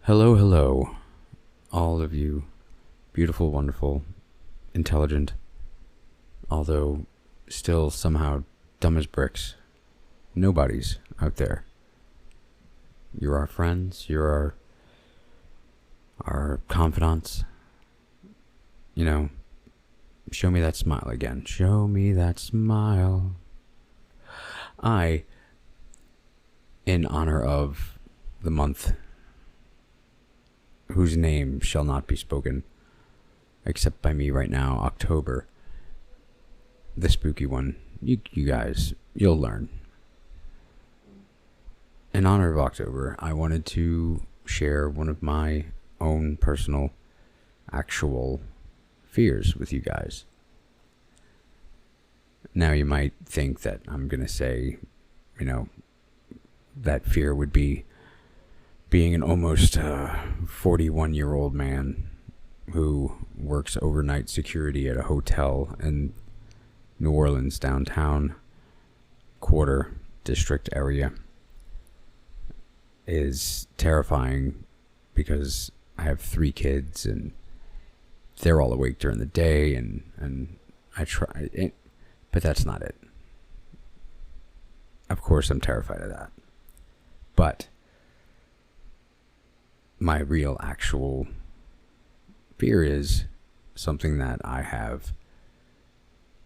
Hello, hello, all of you beautiful, wonderful, intelligent, although still somehow dumb as bricks, nobodies out there. You're our friends, you're our confidants. You know, show me that smile again. Show me that smile. In honor of the month whose name shall not be spoken, except by me right now, October, the spooky one. You guys, you'll learn. In honor of October, I wanted to share one of my own personal, actual fears with you guys. Now you might think that I'm going to say, that fear would be being an almost 41-year-old man who works overnight security at a hotel in New Orleans downtown quarter district area is terrifying because I have 3 kids and they're all awake during the day and I try it, but that's not it. Of course I'm terrified of that. But my real actual fear is something that I have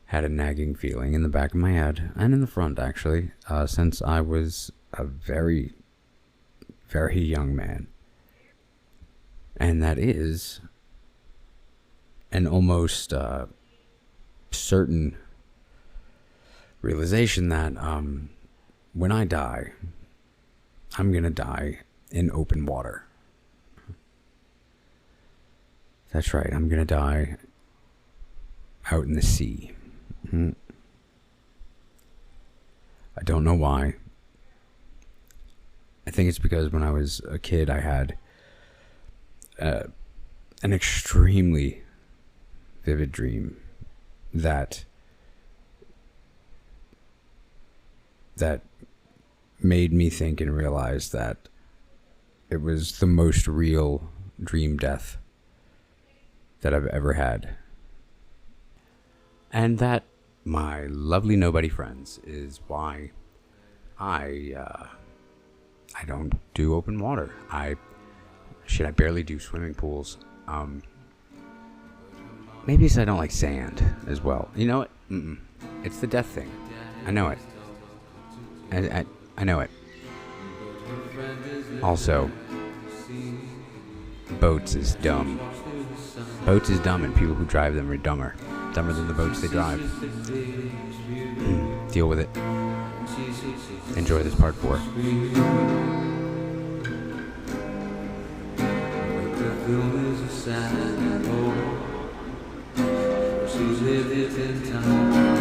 had a nagging feeling in the back of my head and in the front actually since I was a very, very young man. And that is an almost certain realization that when I die, I'm going to die in open water. That's right, I'm going to die out in the sea. I don't know why. I think it's because when I was a kid, I had an extremely vivid dream that made me think and realize that it was the most real dream death that I've ever had. And that, my lovely nobody friends, is why I don't do open water. I barely do swimming pools. Maybe it's I don't like sand as well. You know what? It's the death thing. I know it. I know it. Also, boats is dumb. Boats is dumb, and people who drive them are dumber. Dumber than the boats they drive. Deal with it. Enjoy this part 4. She's lived it in time.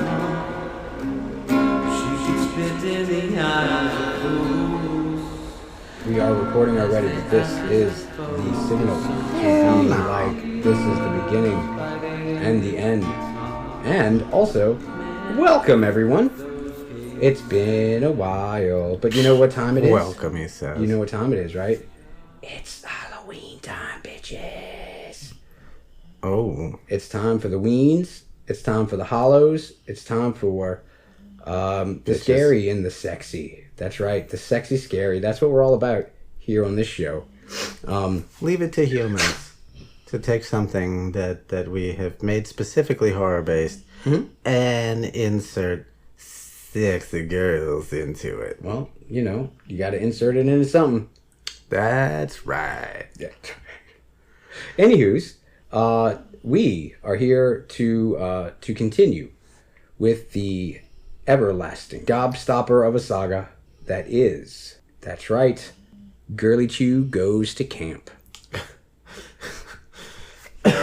We are recording already, but this is the signal to be like this is the beginning and the end. And also, welcome everyone. It's been a while, but you know what time it is? Welcome, he says. You know what time it is, right? It's Halloween time, bitches. Oh. It's time for the weens. It's time for the hollows. It's time for the scary and the sexy. That's right, the sexy scary. That's what we're all about here on this show. Leave it to humans to take something that we have made specifically horror-based and insert sexy girls into it. Well, you got to insert it into something. That's right. Yeah. Anywho's, we are here to continue with the everlasting gobstopper of a saga that is, that's right, Girly Chew goes to camp.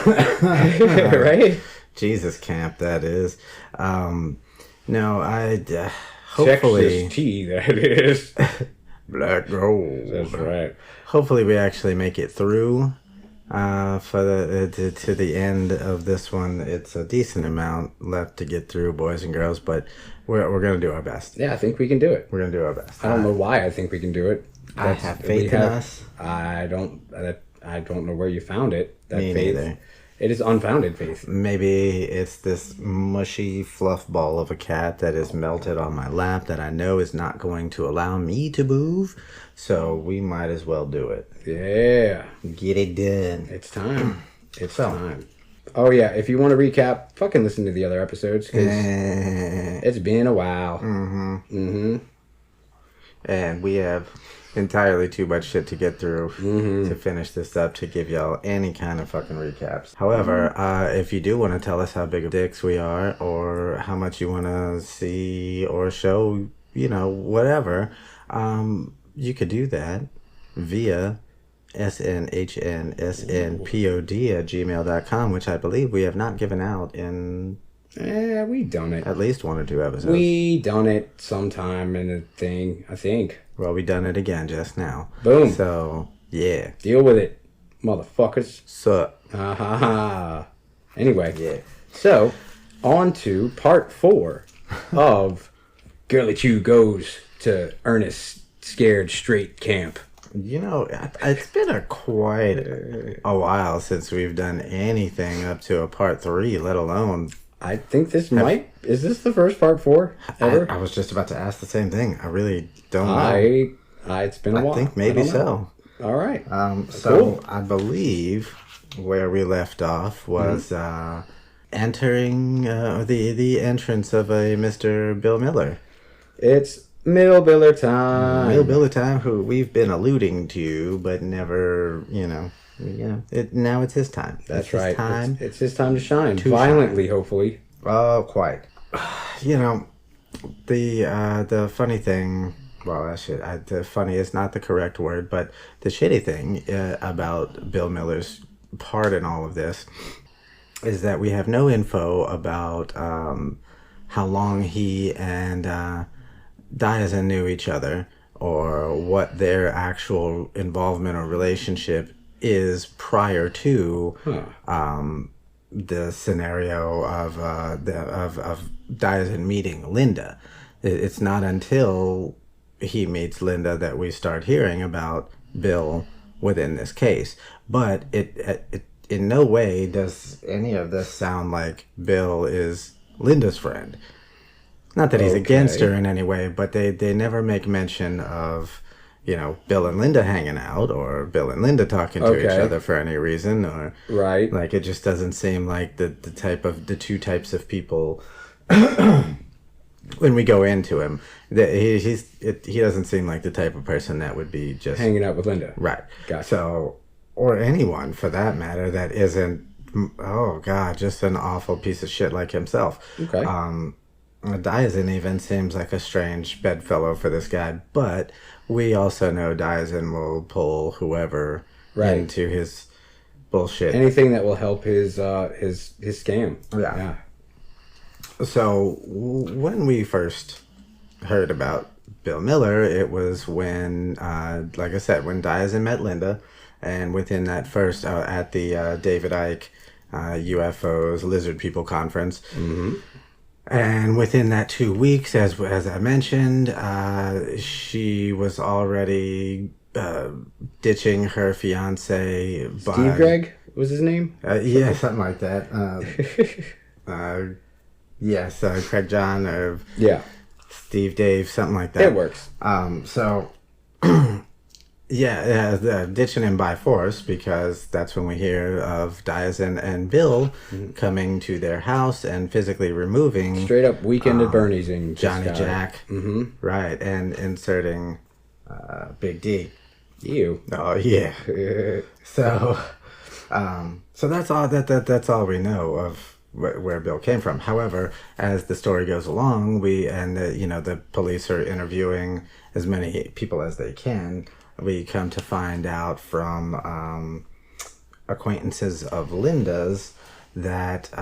Right? Jesus camp, that is. No, I hopefully Texas tea, that is. Black gold. That's right. Hopefully we actually make it through to the end of this one. It's a decent amount left to get through, boys and girls, but we're going to do our best. Yeah, I think we can do it. We're going to do our best. I don't know why I think we can do it. I have faith in us. I don't know where you found it. That Me faith. neither. It is unfounded faith. Maybe it's this mushy fluff ball of a cat that is melted on my lap that I know is not going to allow me to move. So we might as well do it. Yeah. Get it done. It's time. It's time. Oh, yeah. If you want to recap, fucking listen to the other episodes because it's been a while. Mm-hmm. Mm-hmm. And we have entirely too much shit to get through to finish this up to give y'all any kind of fucking recaps. However, if you do want to tell us how big of dicks we are or how much you want to see or show, whatever, you could do that via snhnsnpod@gmail.com, which I believe we have not given out in we done it. at least 1 or 2 episodes. We done it sometime in the thing, I think. Well, we done it again just now. Boom. So, yeah. Deal with it, motherfuckers. Sup. Anyway. Yeah. So, on to part 4 of Girly Chew Goes to Ernest Scared Straight Camp. It's been quite a while since we've done anything up to a part 3, let alone... I think this is this the first part 4 ever? I was just about to ask the same thing. I really don't know. It's been a while. I think maybe so. All right. Cool. I believe where we left off was entering the entrance of a Mr. Bill Miller. It's Millbiller time. Millbiller time, who we've been alluding to, but never, now it's his time. That's it's right. His time. It's his time to shine. Violently, hopefully. Oh, quite. The funny thing, well, the funny is not the correct word, but the shitty thing about Bill Miller's part in all of this is that we have no info about how long he and Diazin knew each other or what their actual involvement or relationship is prior to the scenario of Diazin meeting Linda. It's not until he meets Linda that we start hearing about Bill within this case. But it in no way does any of this sound like Bill is Linda's friend. Not that he's against her in any way, but they never make mention of, Bill and Linda hanging out or Bill and Linda talking to each other for any reason, or right. Like it just doesn't seem like the two types of people when we go into him. He doesn't seem like the type of person that would be just hanging out with Linda. Right. Gotcha. So, or anyone for that matter that isn't, oh God, just an awful piece of shit like himself. Okay. Diazin even seems like a strange bedfellow for this guy, but we also know Diazin will pull whoever into his bullshit. Anything that will help his scam. Yeah. So when we first heard about Bill Miller, it was when, like I said, when Diazin met Linda, and within that first at the David Icke UFOs Lizard People conference. Mm-hmm. And within that 2 weeks, as I mentioned, she was already ditching her fiance. Steve Gregg was his name? Yeah, something like that. Yes, Craig John or Steve Dave, something like that. It works. Ditching him by force, because that's when we hear of Diazin and Bill coming to their house and physically removing straight up Weekend at Bernie's and Johnny Jack, right, and inserting Big D. You. Oh yeah. So that's all that's all we know of where Bill came from. However, as the story goes along, the police are interviewing as many people as they can. We come to find out from acquaintances of Linda's that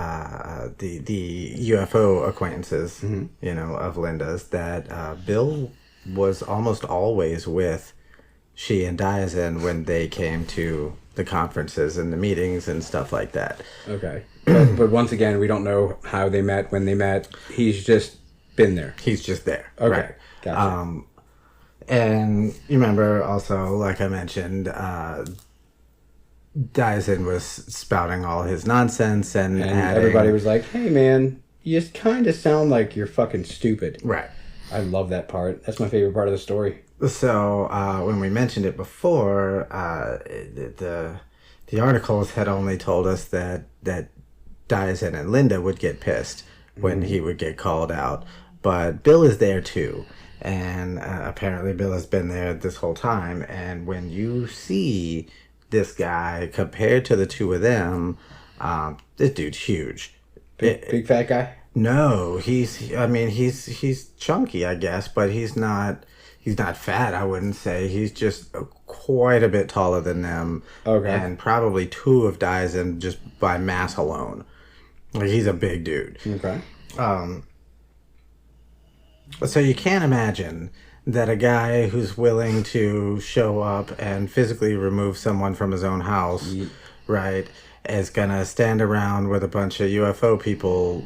the UFO acquaintances, of Linda's, that Bill was almost always with she and Diazin when they came to the conferences and the meetings and stuff like that. Okay. But once again, we don't know how they met, when they met. He's just been there. He's just there. Okay. Right. Gotcha. And you remember also, like I mentioned, Dyson was spouting all his nonsense and adding... everybody was like, "Hey, man, you just kind of sound like you're fucking stupid." Right. I love that part. That's my favorite part of the story. So when we mentioned it before, the articles had only told us that Dyson and Linda would get pissed when he would get called out, but Bill is there too, and apparently Bill has been there this whole time. And when you see this guy compared to the two of them, this dude's huge. Big fat guy. No, he's chunky, I guess, but he's not fat, I wouldn't say. He's just quite a bit taller than them. Okay. And probably two of Dyson just by mass alone. Like, he's a big dude. Okay. So you can't imagine that a guy who's willing to show up and physically remove someone from his own house, right, is gonna stand around with a bunch of UFO people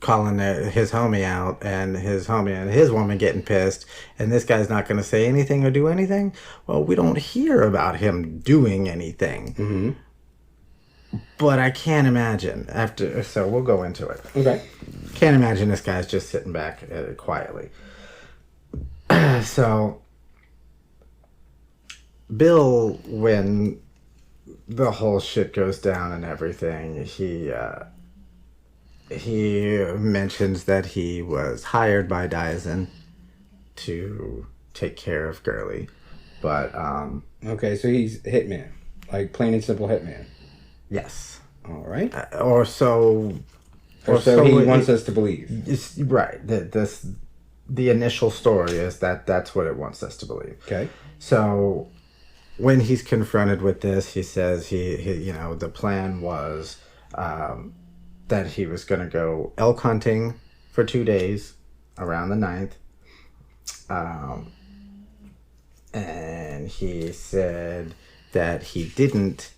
calling his homie out, and his homie and his woman getting pissed, and this guy's not gonna say anything or do anything. Well, we don't hear about him doing anything. Mm-hmm. But I can't imagine so we'll go into it. Okay. Can't imagine this guy's just sitting back quietly. So, Bill, when the whole shit goes down and everything, he mentions that he was hired by Dyson to take care of Girly, but Okay, so he's hitman, like plain and simple hitman. yes, All right. or so He wants us to believe. It's, right. The initial story is that's what it wants us to believe. Okay. So when he's confronted with this, he says he the plan was that he was going to go elk hunting for 2 days around the 9th. And he said that he didn't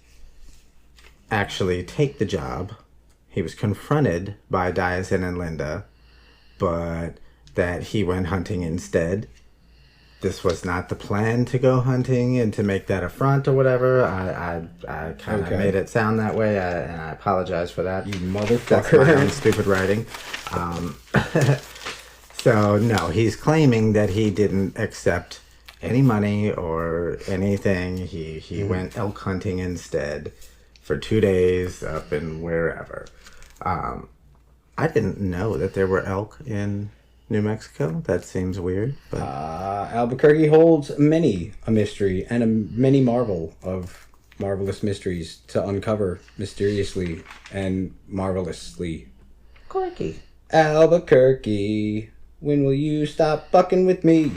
actually take the job. He was confronted by Dyson and Linda, but that he went hunting instead. This was not the plan to go hunting and to make that a front or whatever. I kind of made it sound that way, and I apologize for that. You motherfucker. That's my own stupid writing. So, no, he's claiming that he didn't accept any money or anything. He went elk hunting instead for 2 days up in wherever. I didn't know that there were elk in New Mexico. That seems weird. But Albuquerque holds many a mystery and a many marvelous mysteries to uncover mysteriously and marvelously. quirky. Albuquerque, when will you stop fucking with me?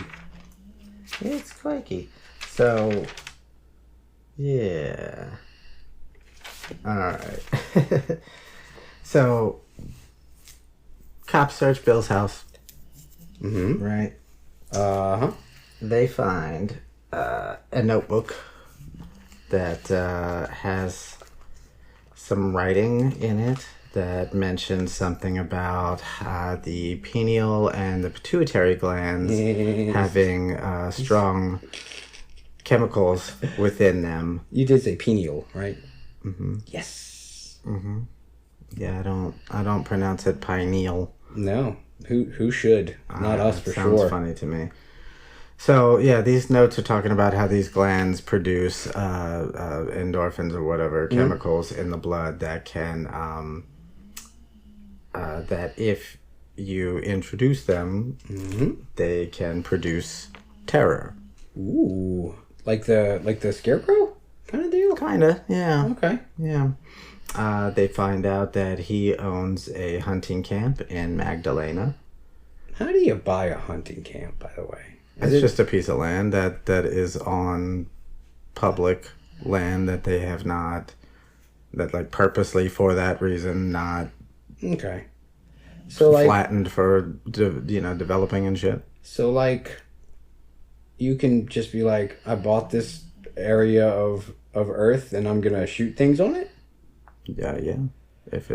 It's quirky. So, yeah. Alright. So, cops search Bill's house. Mm-hmm. Right? Uh-huh. They find a notebook that has some writing in it that mentions something about the pineal and the pituitary glands having strong chemicals within them. You did say pineal, right? Mm-hmm. Yes. Mm-hmm. Yeah, I don't pronounce it pineal. No. Who should? Not us for sounds sure. Funny to me. So yeah, these notes are talking about how these glands produce endorphins or whatever chemicals in the blood that can that if you introduce them, they can produce terror. Ooh, like the scarecrow kind of deal. Kinda, yeah. Okay. Yeah. They find out that he owns a hunting camp in Magdalena. How do you buy a hunting camp, by the way? It's just a piece of land that is on public land that they have not, that like purposely for that reason not okay. So like flattened for developing and shit. So like, you can just be like, I bought this area of Earth and I'm gonna shoot things on it. Yeah. If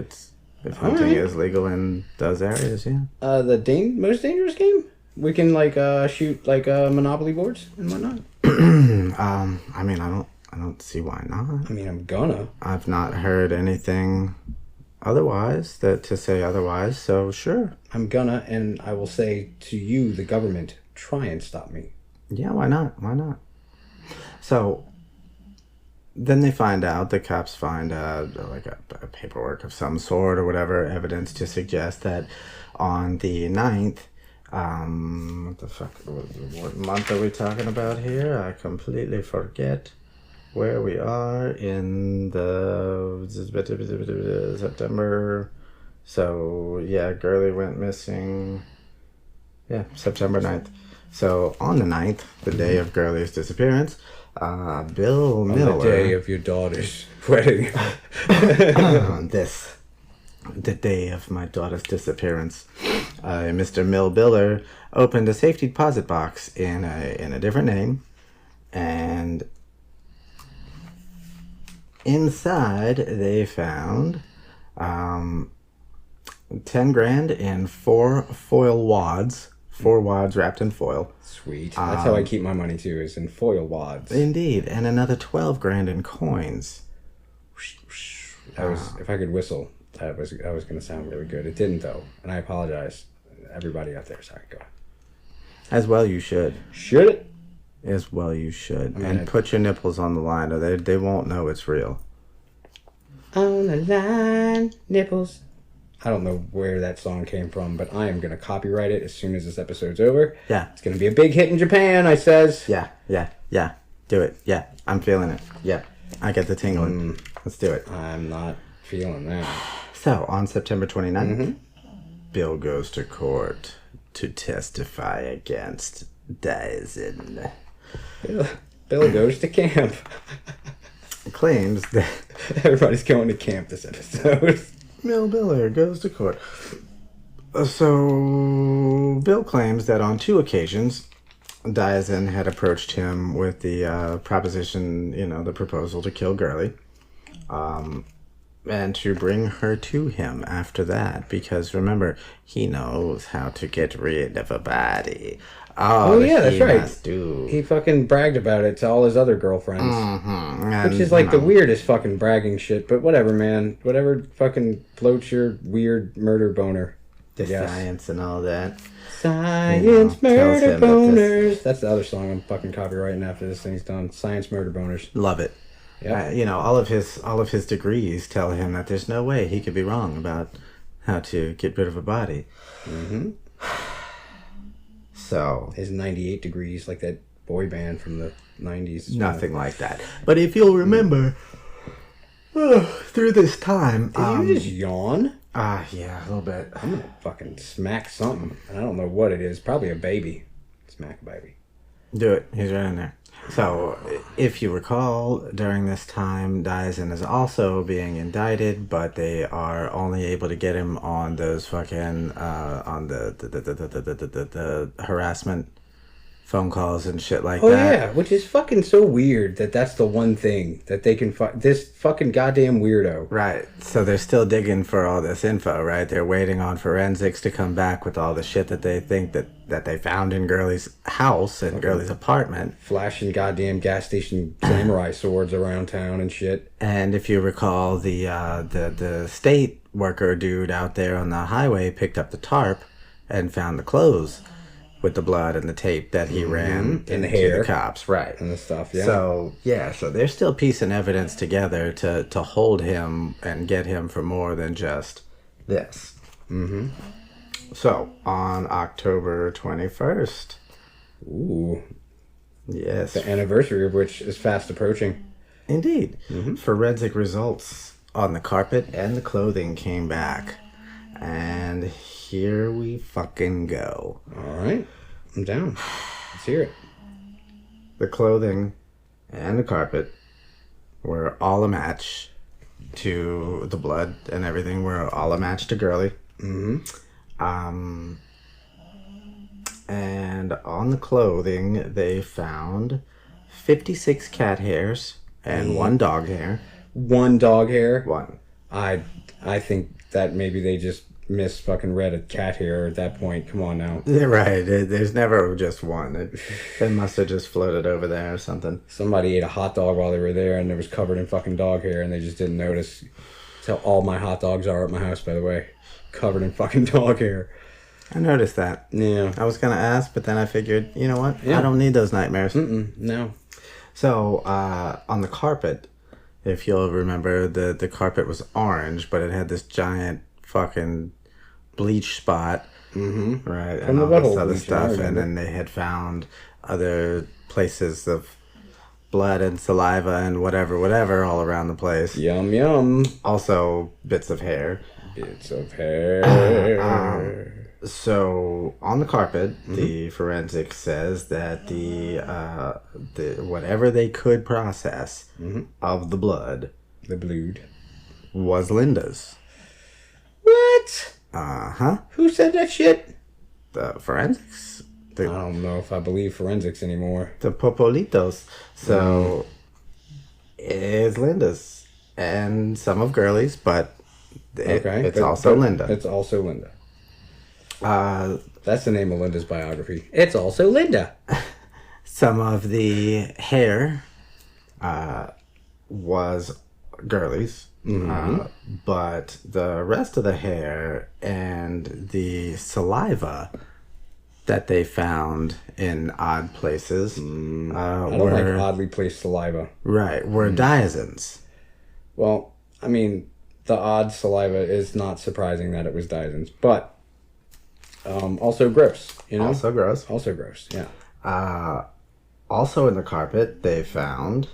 hunting is legal in those areas, yeah. The most dangerous game? We can like shoot like Monopoly boards and whatnot. I mean, I don't see why not. I mean, I'm gonna. I've not heard anything otherwise to say otherwise, so sure. I'm gonna, and I will say to you, the government, try and stop me. Yeah, why not? Why not? So then they find out, the cops find like a paperwork of some sort or whatever, evidence to suggest that on the 9th, what the fuck, what month are we talking about here? I completely forget where we are in the September. So yeah, Girly went missing. Yeah, September 9th. So on the 9th, the day of Girly's disappearance, Bill Miller. On the day of your daughter's wedding. The day of my daughter's disappearance, Mr. Mill Biller opened a safety deposit box in a different name, and inside they found 10 grand in 4 foil wads. 4 wads wrapped in foil. Sweet. That's how I keep my money too, is in foil wads. Indeed, and another 12 grand in coins. If I could whistle, that was going to sound really good. It didn't though, and I apologize, everybody out there. Sorry, go ahead. As well you should. Should it? As well you should. I mean, and put your nipples on the line, or they won't know it's real. On the line, nipples. I don't know where that song came from, but I am going to copyright it as soon as this episode's over. Yeah. It's going to be a big hit in Japan, I says. Yeah. Do it. Yeah, I'm feeling it. Yeah, I get the tingling. Let's do it. I'm not feeling that. So, on September 29th, Bill goes to court to testify against Dyson. Bill goes to camp. Claims that Everybody's going to camp this episode. Bill Biller goes to court. So, Bill claims that on 2 occasions, Dyson had approached him with the proposition, the proposal to kill Girly, and to bring her to him after that, because remember, he knows how to get rid of a body. Oh yeah, that's right. Must do. He fucking bragged about it to all his other girlfriends. And, Which is like the weirdest fucking bragging shit, but whatever, man. Whatever fucking floats your weird murder boner. the science and all that. Science murder tells him that boners. That's the other song I'm fucking copywriting after this thing's done. Science murder boners. Love it. Yeah. All of his degrees tell him that there's no way he could be wrong about how to get rid of a body. Mm-hmm. So His 98 degrees, like that boy band from the 90s. nothing like that. But if you'll remember, through this time, Did you just yawn? yeah, a little bit. I'm gonna fucking smack something. And I don't know what it is. Probably a baby. Smack a baby. Do it. He's right in there. So, if you recall, during this time, Dyson is also being indicted, but they are only able to get him on those fucking, on the harassment phone calls and shit like that. Oh yeah, which is fucking so weird that that's the one thing that they can this fucking goddamn weirdo. Right. So they're still digging for all this info, right? They're waiting on forensics to come back with all the shit that they think that they found in Girly's house and Girly's apartment. Flashing goddamn gas station samurai swords around town and shit. And if you recall, the state worker dude out there on the highway picked up the tarp and found the clothes with the blood and the tape that he ran And the into hair. the cops, right? And the stuff, yeah. So they're still piecing evidence together to hold him and get him for more than just this. Mm-hmm. So on October 21st, Ooh. yes, The anniversary of which is fast approaching. indeed, forensic results on the carpet and the clothing came back, and here we fucking go. Alright. I'm down. Let's hear it. The clothing and the carpet were all a match to the blood, and everything were all a match to Girly. Mm-hmm. And on the clothing, they found 56 cat hairs and 1 dog hair. One dog hair. 1. I think that maybe they just miss fucking red a cat hair at that point. Come on now. Yeah, right. There's never just one. It must have just floated over there or something. Somebody ate a hot dog while they were there, and it was covered in fucking dog hair, and they just didn't notice. That's how all my hot dogs are at my house, by the way. Covered in fucking dog hair. I noticed that. Yeah. I was going to ask, but then I figured, you know what? Yeah. I don't need those nightmares. No. So, on the carpet, if you'll remember, the carpet was orange, but it had this giant fucking bleach spot. Mm-hmm. Right. From and the all this butthole other bleach, stuff. I And then they had found other places of blood and saliva and whatever all around the place. Yum, yum. Also, bits of hair. Bits of hair. So on the carpet, the forensic says that the whatever they could process of the blood The blood. was Linda's. What? Uh-huh. Who said that shit? The forensics, I don't know if I believe forensics anymore. the Popolitos. So it's Linda's and some of Girly's, but it's also Linda. It's also Linda. Uh, That's the name of Linda's biography. It's also Linda. some of the hair was Girly's. But the rest of the hair and the saliva that they found in odd places I don't like oddly placed saliva. were diazins. Well, I mean, the odd saliva is not surprising that it was Dyson's, but also gross, you know? Also gross. Also gross, yeah. Also in the carpet, they found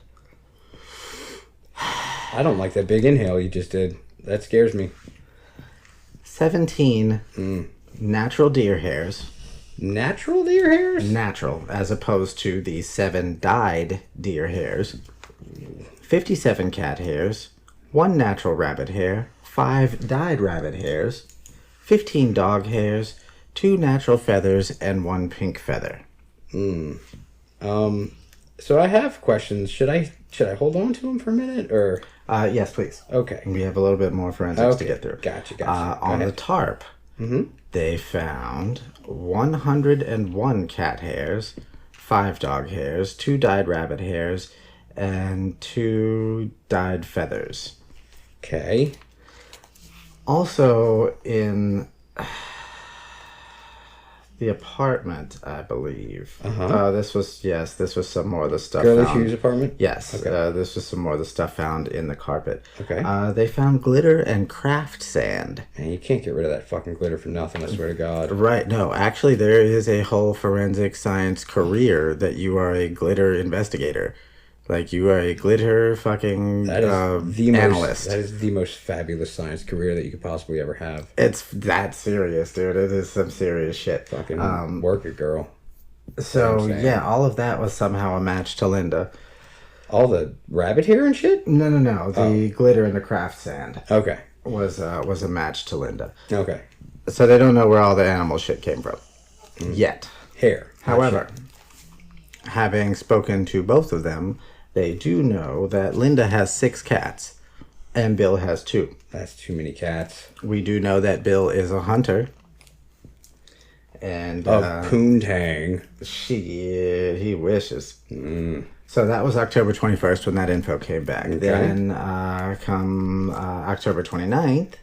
I don't like that big inhale you just did. That scares me. 17 natural deer hairs. Natural deer hairs? Natural, as opposed to the 7 dyed deer hairs. 57 cat hairs. 1 natural rabbit hair. 5 dyed rabbit hairs. 15 dog hairs. 2 natural feathers and 1 pink feather. So I have questions. Should I hold on to them for a minute, or? Yes, please. Okay. We have a little bit more forensics to get through. Gotcha. Go On the ahead. tarp, they found 101 cat hairs, 5 dog hairs, 2 dyed rabbit hairs, and 2 dyed feathers. Okay. Also in the apartment, I believe. This was some more of the stuff Girly found. Chew's apartment? Yes, Okay. this was some more of the stuff found in the carpet. Okay. They found glitter and craft sand. Man, you can't get rid of that fucking glitter for nothing, I swear to God. Right, no, actually there is a whole forensic science career that you are a glitter investigator. Like, you are a glitter fucking That is the analyst. That is the most fabulous science career that you could possibly ever have. It's that serious, dude. It is some serious shit. Fucking work it, girl. So, I'm saying. yeah, all of that was somehow a match to Linda. All the rabbit hair and shit? No. The glitter and the craft sand Okay. was a match to Linda. Okay. So they don't know where all the animal shit came from. Yet. Hair. However, having spoken to both of them, they do know that Linda has 6 cats and Bill has 2. That's too many cats. We do know that Bill is a hunter. And Of Poontang. he wishes. So that was October 21st when that info came back. Okay. Then come October 29th,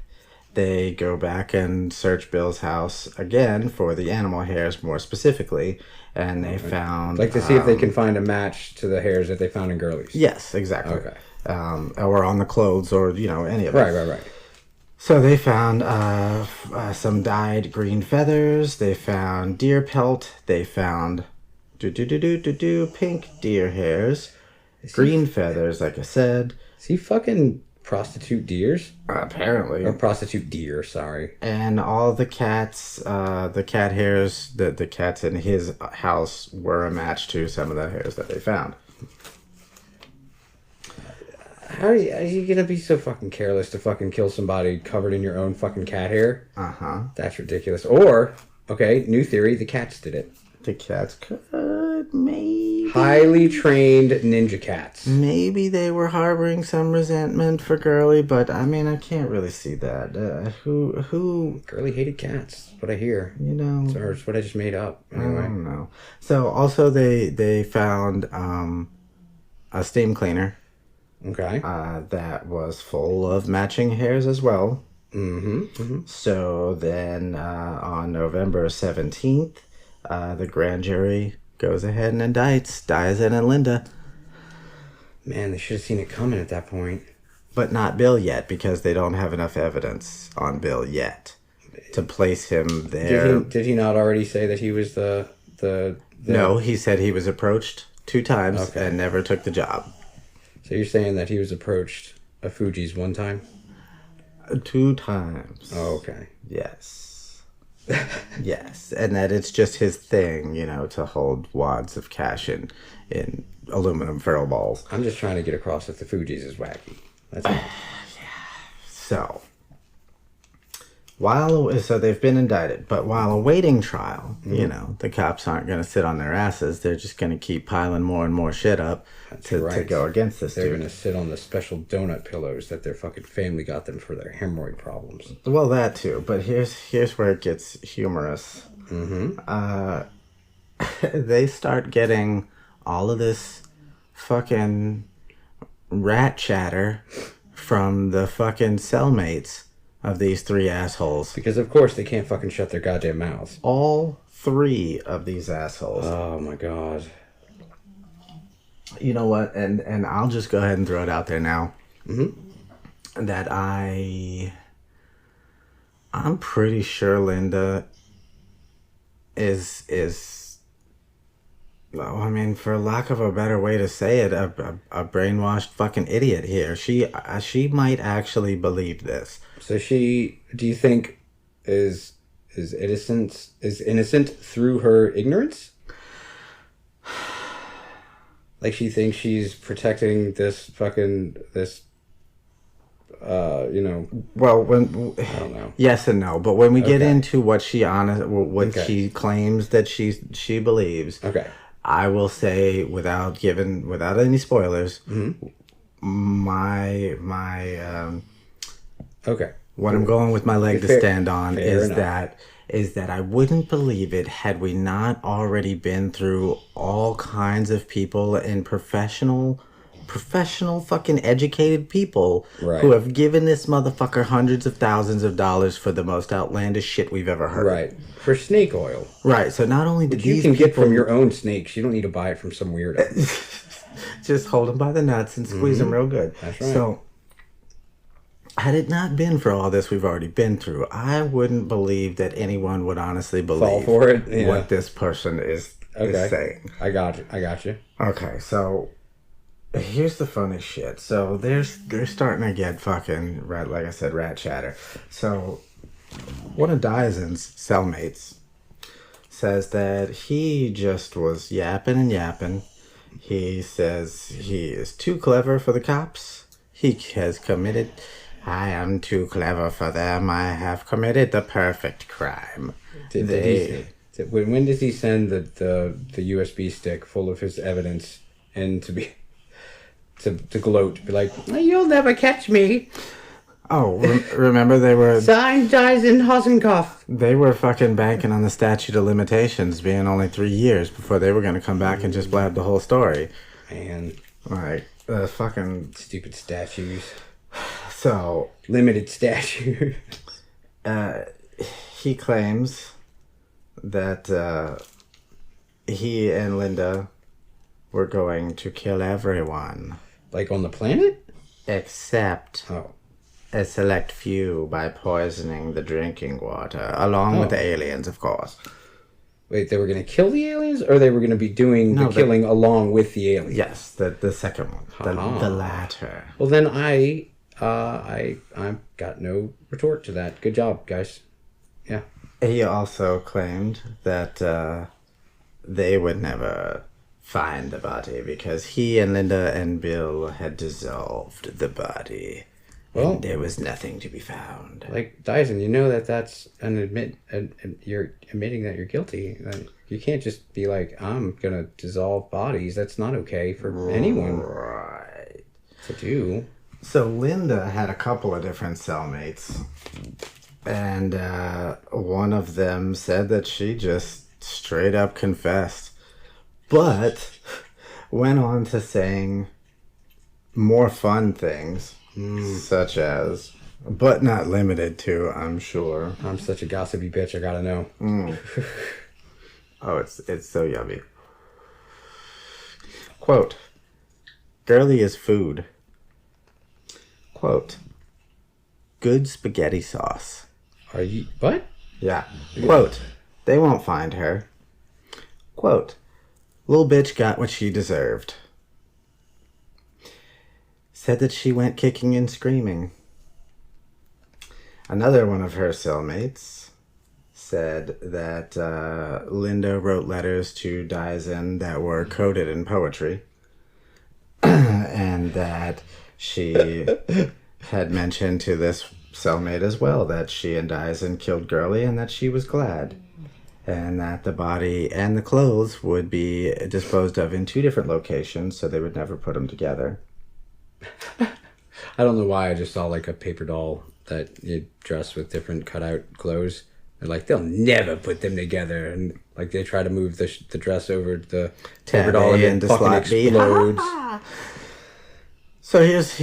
they go back and search Bill's house again for the animal hairs more specifically. And they found... Like to see if they can find a match to the hairs that they found in Girly's. Yes, exactly. Okay. Or on the clothes or, any of it. Right. So they found some dyed green feathers. They found deer pelt. They found pink deer hairs. Green feathers, like I said. Is he fucking prostitute deers? Apparently. Or prostitute deer, sorry. And all the cats, the cat hairs, the cats in his house were a match to some of the hairs that they found. How are you gonna be so fucking careless to fucking kill somebody covered in your own fucking cat hair? Uh-huh. That's ridiculous. Or, okay, new theory, the cats did it. The cats could, maybe. highly trained ninja cats. Maybe they were harboring some resentment for Girly, but I mean, I can't really see that. Who? Girly hated cats. That's what I hear. You know, It's what I just made up. I Anyway. don't know. So also they found a steam cleaner Okay. that was full of matching hairs as well. Mm-hmm. So then on November 17th, the grand jury goes ahead and indicts Diazan and Linda. Man, they should have seen it coming at that point. But not Bill yet, because they don't have enough evidence on Bill yet to place him there. Did he not already say that he was the No, he said he was approached 2 times and never took the job. So you're saying that he was approached a Fuji's 1 time? 2 times. Oh, okay. Yes. Yes, and that it's just his thing, you know, to hold wads of cash in aluminum ferrule balls. I'm just trying to get across that the Fuji's is wacky. That's all. So, so they've been indicted, but while awaiting trial, you know, the cops aren't going to sit on their asses. They're just going to keep piling more and more shit up to go against this They're dude. going to sit on the special donut pillows that their fucking family got them for their hemorrhoid problems. Well, that too, but here's where it gets humorous. They start getting all of this fucking rat chatter from the fucking cellmates of these 3 assholes. Because, of course, they can't fucking shut their goddamn mouths. All 3 of these assholes. Oh, my God. You know what? And I'll just go ahead and throw it out there now. That I'm pretty sure Linda is well, I mean, for lack of a better way to say it, a brainwashed fucking idiot here. She might actually believe this. So do you think, is innocent through her ignorance? Like she thinks she's protecting this, you know. Well, I don't know. yes and no, but when we get Okay. into what she claims that she believes, Okay. I will say without any spoilers, my Okay. what I'm going with my leg to Fair- stand on fair is enough. that I wouldn't believe it had we not already been through all kinds of people and professional fucking educated people Right. who have given this motherfucker hundreds of thousands of dollars for the most outlandish shit we've ever heard. Right. For snake oil. Right. So not only did You these can people get from your own snakes. You don't need to buy it from some weirdo. just hold them by the nuts and squeeze them real good. That's right. So, had it not been for all this we've already been through, I wouldn't believe that anyone would honestly believe for it? Yeah. what this person is saying. I got you. Okay, so here's the funny shit. So they're starting to get fucking rat, like I said, rat chatter. So one of Diazan's cellmates says that he just was yapping and yapping. He says he is too clever for the cops. He has committed. I am too clever for them. I have committed the perfect crime. When does he send the USB stick full of his evidence and to gloat, be like, "You'll never catch me"? Oh, remember they were Signed, dies in Hosenkopf. they were fucking banking on the statute of limitations being only 3 years before they were going to come back and just blab the whole story. Man, Like fucking stupid statues. so. Limited statue. He claims that he and Linda were going to kill everyone Like on the planet? except Oh. a select few by poisoning the drinking water, along with the aliens, of course. Wait, they were going to kill the aliens, or they were going to be doing the killing along with the aliens? Yes, the second one, the latter. Well, then I got no retort to that. Good job, guys. Yeah. He also claimed that they would never find the body because he and Linda and Bill had dissolved the body Well, and there was nothing to be found. like Dyson, you know that's you're admitting that you're guilty. Like, you can't just be like, I'm gonna dissolve bodies. That's not okay for anyone Right. to do. So Linda had a couple of different cellmates, and one of them said that she just straight up confessed, but went on to saying more fun things, such as, but not limited to, I'm sure. I'm such a gossipy bitch. I gotta know. Oh, it's so yummy. Quote, girly is food. Quote, good spaghetti sauce. Are you what? Yeah. Quote, they won't find her. Quote, little bitch got what she deserved. Said that she went kicking and screaming. Another one of her cellmates said that Linda wrote letters to Dyson that were coded in poetry. And that she had mentioned to this cellmate as well that she and Dyson killed Girly and that she was glad. And that the body and the clothes would be disposed of in 2 different locations so they would never put them together. I don't know why I just saw like a paper doll that you dress with different cutout clothes. They're like, they'll never put them together, and like they try to move the dress over the paper Tab doll A and it into fucking slot B. explodes. So here's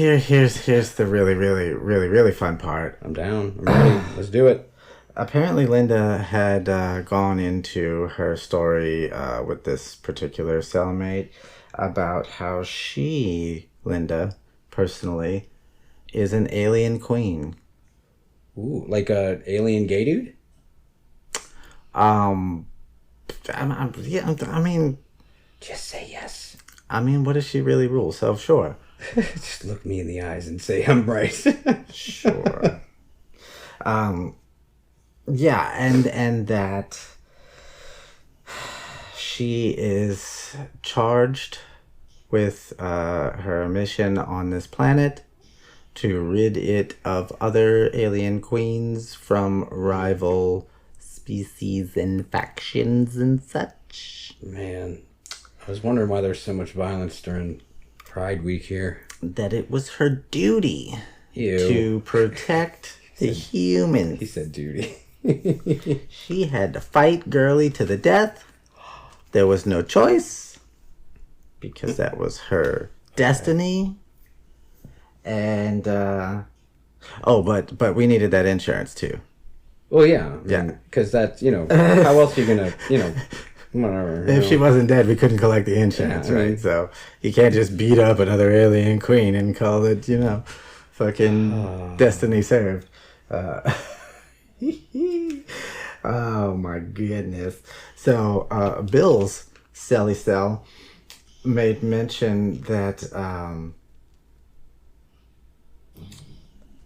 the really fun part. I'm down. I'm ready. Let's do it. Apparently, Linda had gone into her story with this particular cellmate about how she, Linda, personally, is an alien queen. Ooh, like a alien gay dude? I mean, Just say yes. what does she really rule? Self-sure. Just look me in the eyes and say I'm right. Sure. Yeah, and that she is charged with her mission on this planet to rid it of other alien queens from rival species and factions and such. Man, I was wondering why there's so much violence during Pride Week here. That it was her duty Ew. to protect the humans. He said duty. She had to fight Girly to the death. There was no choice because that was her destiny. And but we needed that insurance too. Well, yeah. Yeah. Because that's, how else are you going to, whatever. If she wasn't dead, we couldn't collect the insurance, Yeah, right? right. So you can't just beat up another alien queen and call it, fucking destiny served. Oh my goodness. So Bill's Celly Cell made mention that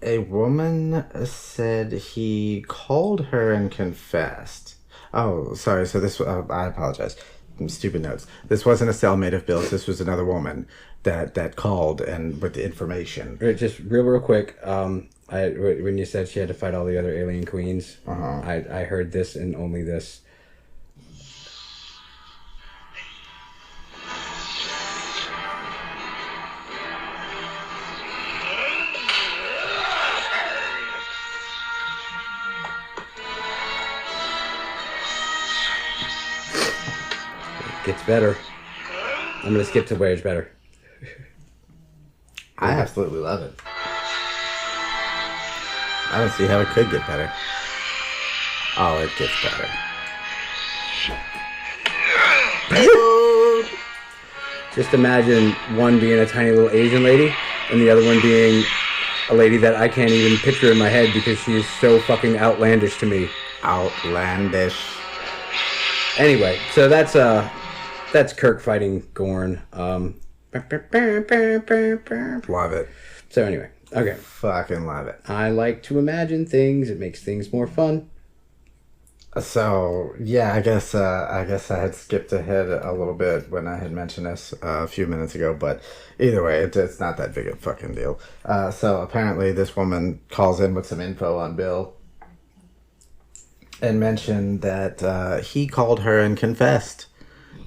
a woman said he called her and confessed. Oh, sorry. So this, I apologize. Stupid notes. This wasn't a cellmate of Bill's. This was another woman that called and with the information. Just real quick, when you said she had to fight all the other alien queens, I heard this and only this. Gets better. I'm gonna skip to where it's better. I absolutely love it. I don't see how it could get better. Oh, it gets better. Just imagine one being a tiny little Asian lady and the other one being a lady that I can't even picture in my head because she is so fucking outlandish to me. Outlandish. Anyway, so that's Kirk fighting Gorn. Love it. So anyway, okay. Fucking love it. I like to imagine things. It makes things more fun. So yeah, I guess I had skipped ahead a little bit when I had mentioned this a few minutes ago, but either way, it's not that big a fucking deal. So apparently, this woman calls in with some info on Bill and mentioned that he called her and confessed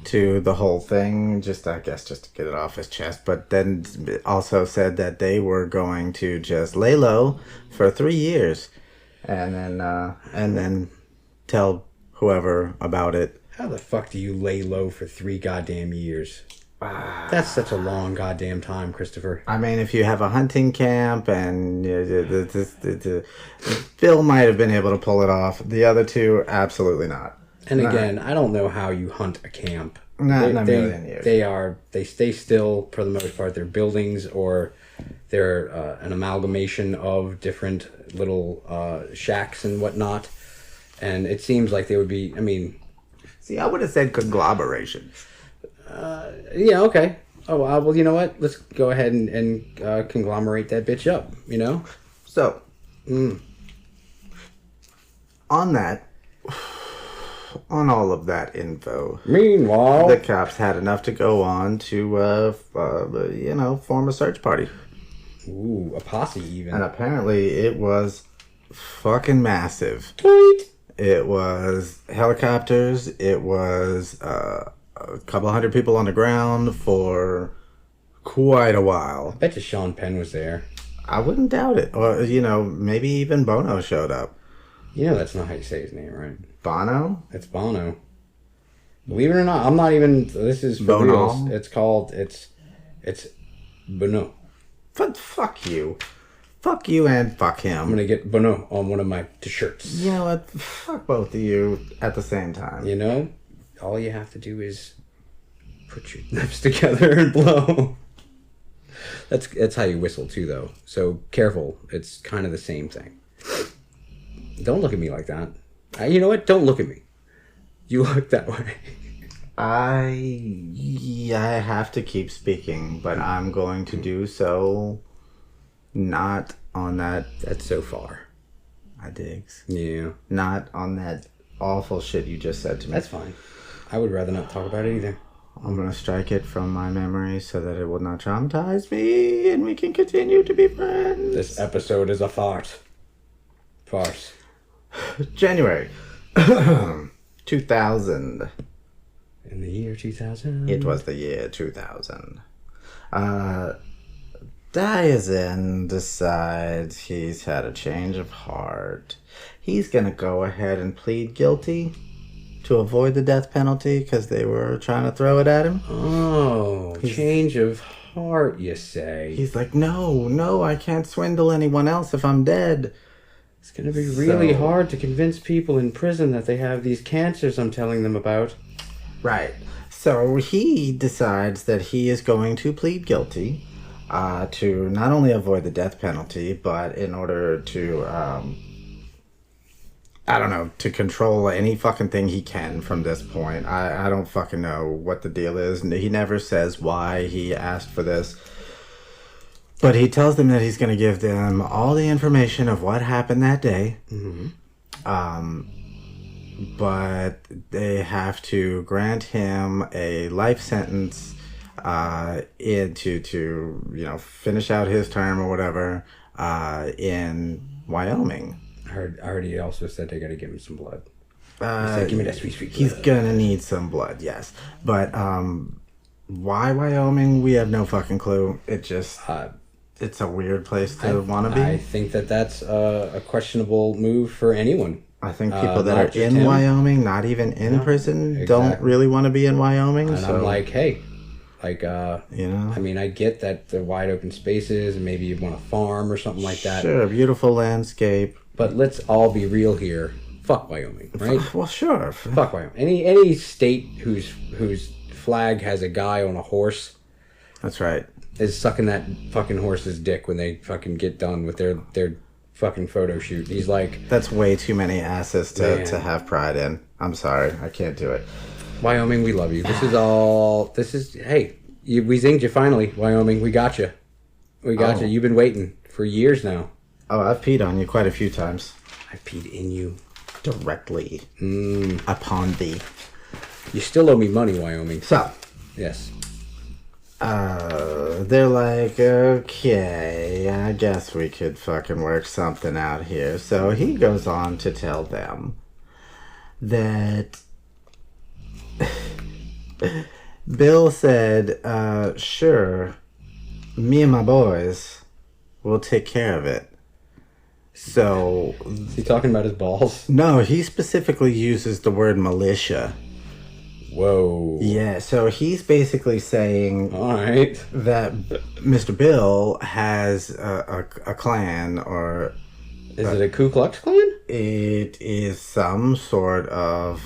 to the whole thing, I guess just to get it off his chest, but then also said that they were going to just lay low for 3 years and then tell whoever about it. How the fuck do you lay low for 3 goddamn years? That's such a long goddamn time, Christopher. I mean, if you have a hunting camp and Bill might have been able to pull it off. The other two, absolutely not. And again, I don't know how you hunt a camp. Not in a million years. They stay still for the most part. They're buildings or they're an amalgamation of different little shacks and whatnot. And it seems like they would be, I mean... See, I would have said conglomeration. Yeah, okay. Oh, well, you know what? Let's go ahead and conglomerate that bitch up, you know? So, on all of that info, Meanwhile... the cops had enough to go on to, form a search party. Ooh, a posse even. And apparently it was fucking massive. Tweet! It was helicopters. It was a couple hundred people on the ground for quite a while. I bet you Sean Penn was there. I wouldn't doubt it. Or, maybe even Bono showed up. You know that's not how you say his name, right? Bono? It's Bono. Believe it or not, I'm not even... This is for Bono? reals. It's called... It's Bono. But fuck you. Fuck you and fuck him. I'm gonna get Bono on one of my t-shirts. You know what? Fuck both of you at the same time. You know? All you have to do is put your lips together and blow. That's how you whistle too, though. So careful. It's kind of the same thing. Don't look at me like that. You know what? Don't look at me. You look that way. I have to keep speaking, but I'm going to do so not on that. That's so far. I digs. Yeah. Not on that awful shit you just said to me. That's fine. I would rather not talk about it either. I'm going to strike it from my memory so that it will not traumatize me and we can continue to be friends. This episode is a farce. Farce. January 2000. In the year 2000. It was the year 2000. Diazin decides he's had a change of heart. He's going to go ahead and plead guilty to avoid the death penalty because they were trying to throw it at him. Oh, change of heart, you say? He's like, no, I can't swindle anyone else if I'm dead. It's going to be really hard to convince people in prison that they have these cancers I'm telling them about. Right. So he decides that he is going to plead guilty to not only avoid the death penalty, but in order to, to control any fucking thing he can from this point. I don't fucking know what the deal is. He never says why he asked for this. But he tells them that he's going to give them all the information of what happened that day. Mm-hmm. But they have to grant him a life sentence to finish out his term or whatever in Wyoming. I heard he also said they got to give him some blood. He said, give me that sweet blood. He's gonna need some blood, yes. But why Wyoming? We have no fucking clue. It just it's a weird place to want to be. I think that's a questionable move for anyone. I think people that are in Wyoming, not even in prison, don't really want to be in Wyoming. And I'm like, hey, I mean, I get that the wide open spaces and maybe you want a farm or something like that. Sure, beautiful landscape. But let's all be real here. Fuck Wyoming, right? Well, sure. Fuck Wyoming. Any state whose flag has a guy on a horse. That's right. Is sucking that fucking horse's dick when they fucking get done with their fucking photo shoot. He's like... That's way too many asses to have pride in. I'm sorry. I can't do it. Wyoming, we love you. Hey, we zinged you finally, Wyoming. We got you. We got you. You've been waiting for years now. Oh, I've peed on you quite a few times. I peed in you directly upon thee. You still owe me money, Wyoming. So, Yes. they're like, okay, I guess we could fucking work something out here. So he goes on to tell them that Bill said, sure, me and my boys will take care of it. So, Is he talking about his balls? no, he specifically uses the word militia. Whoa. Yeah, so he's basically saying All right. that Mr. Bill has a clan, or Is it a Ku Klux Klan? it is some sort of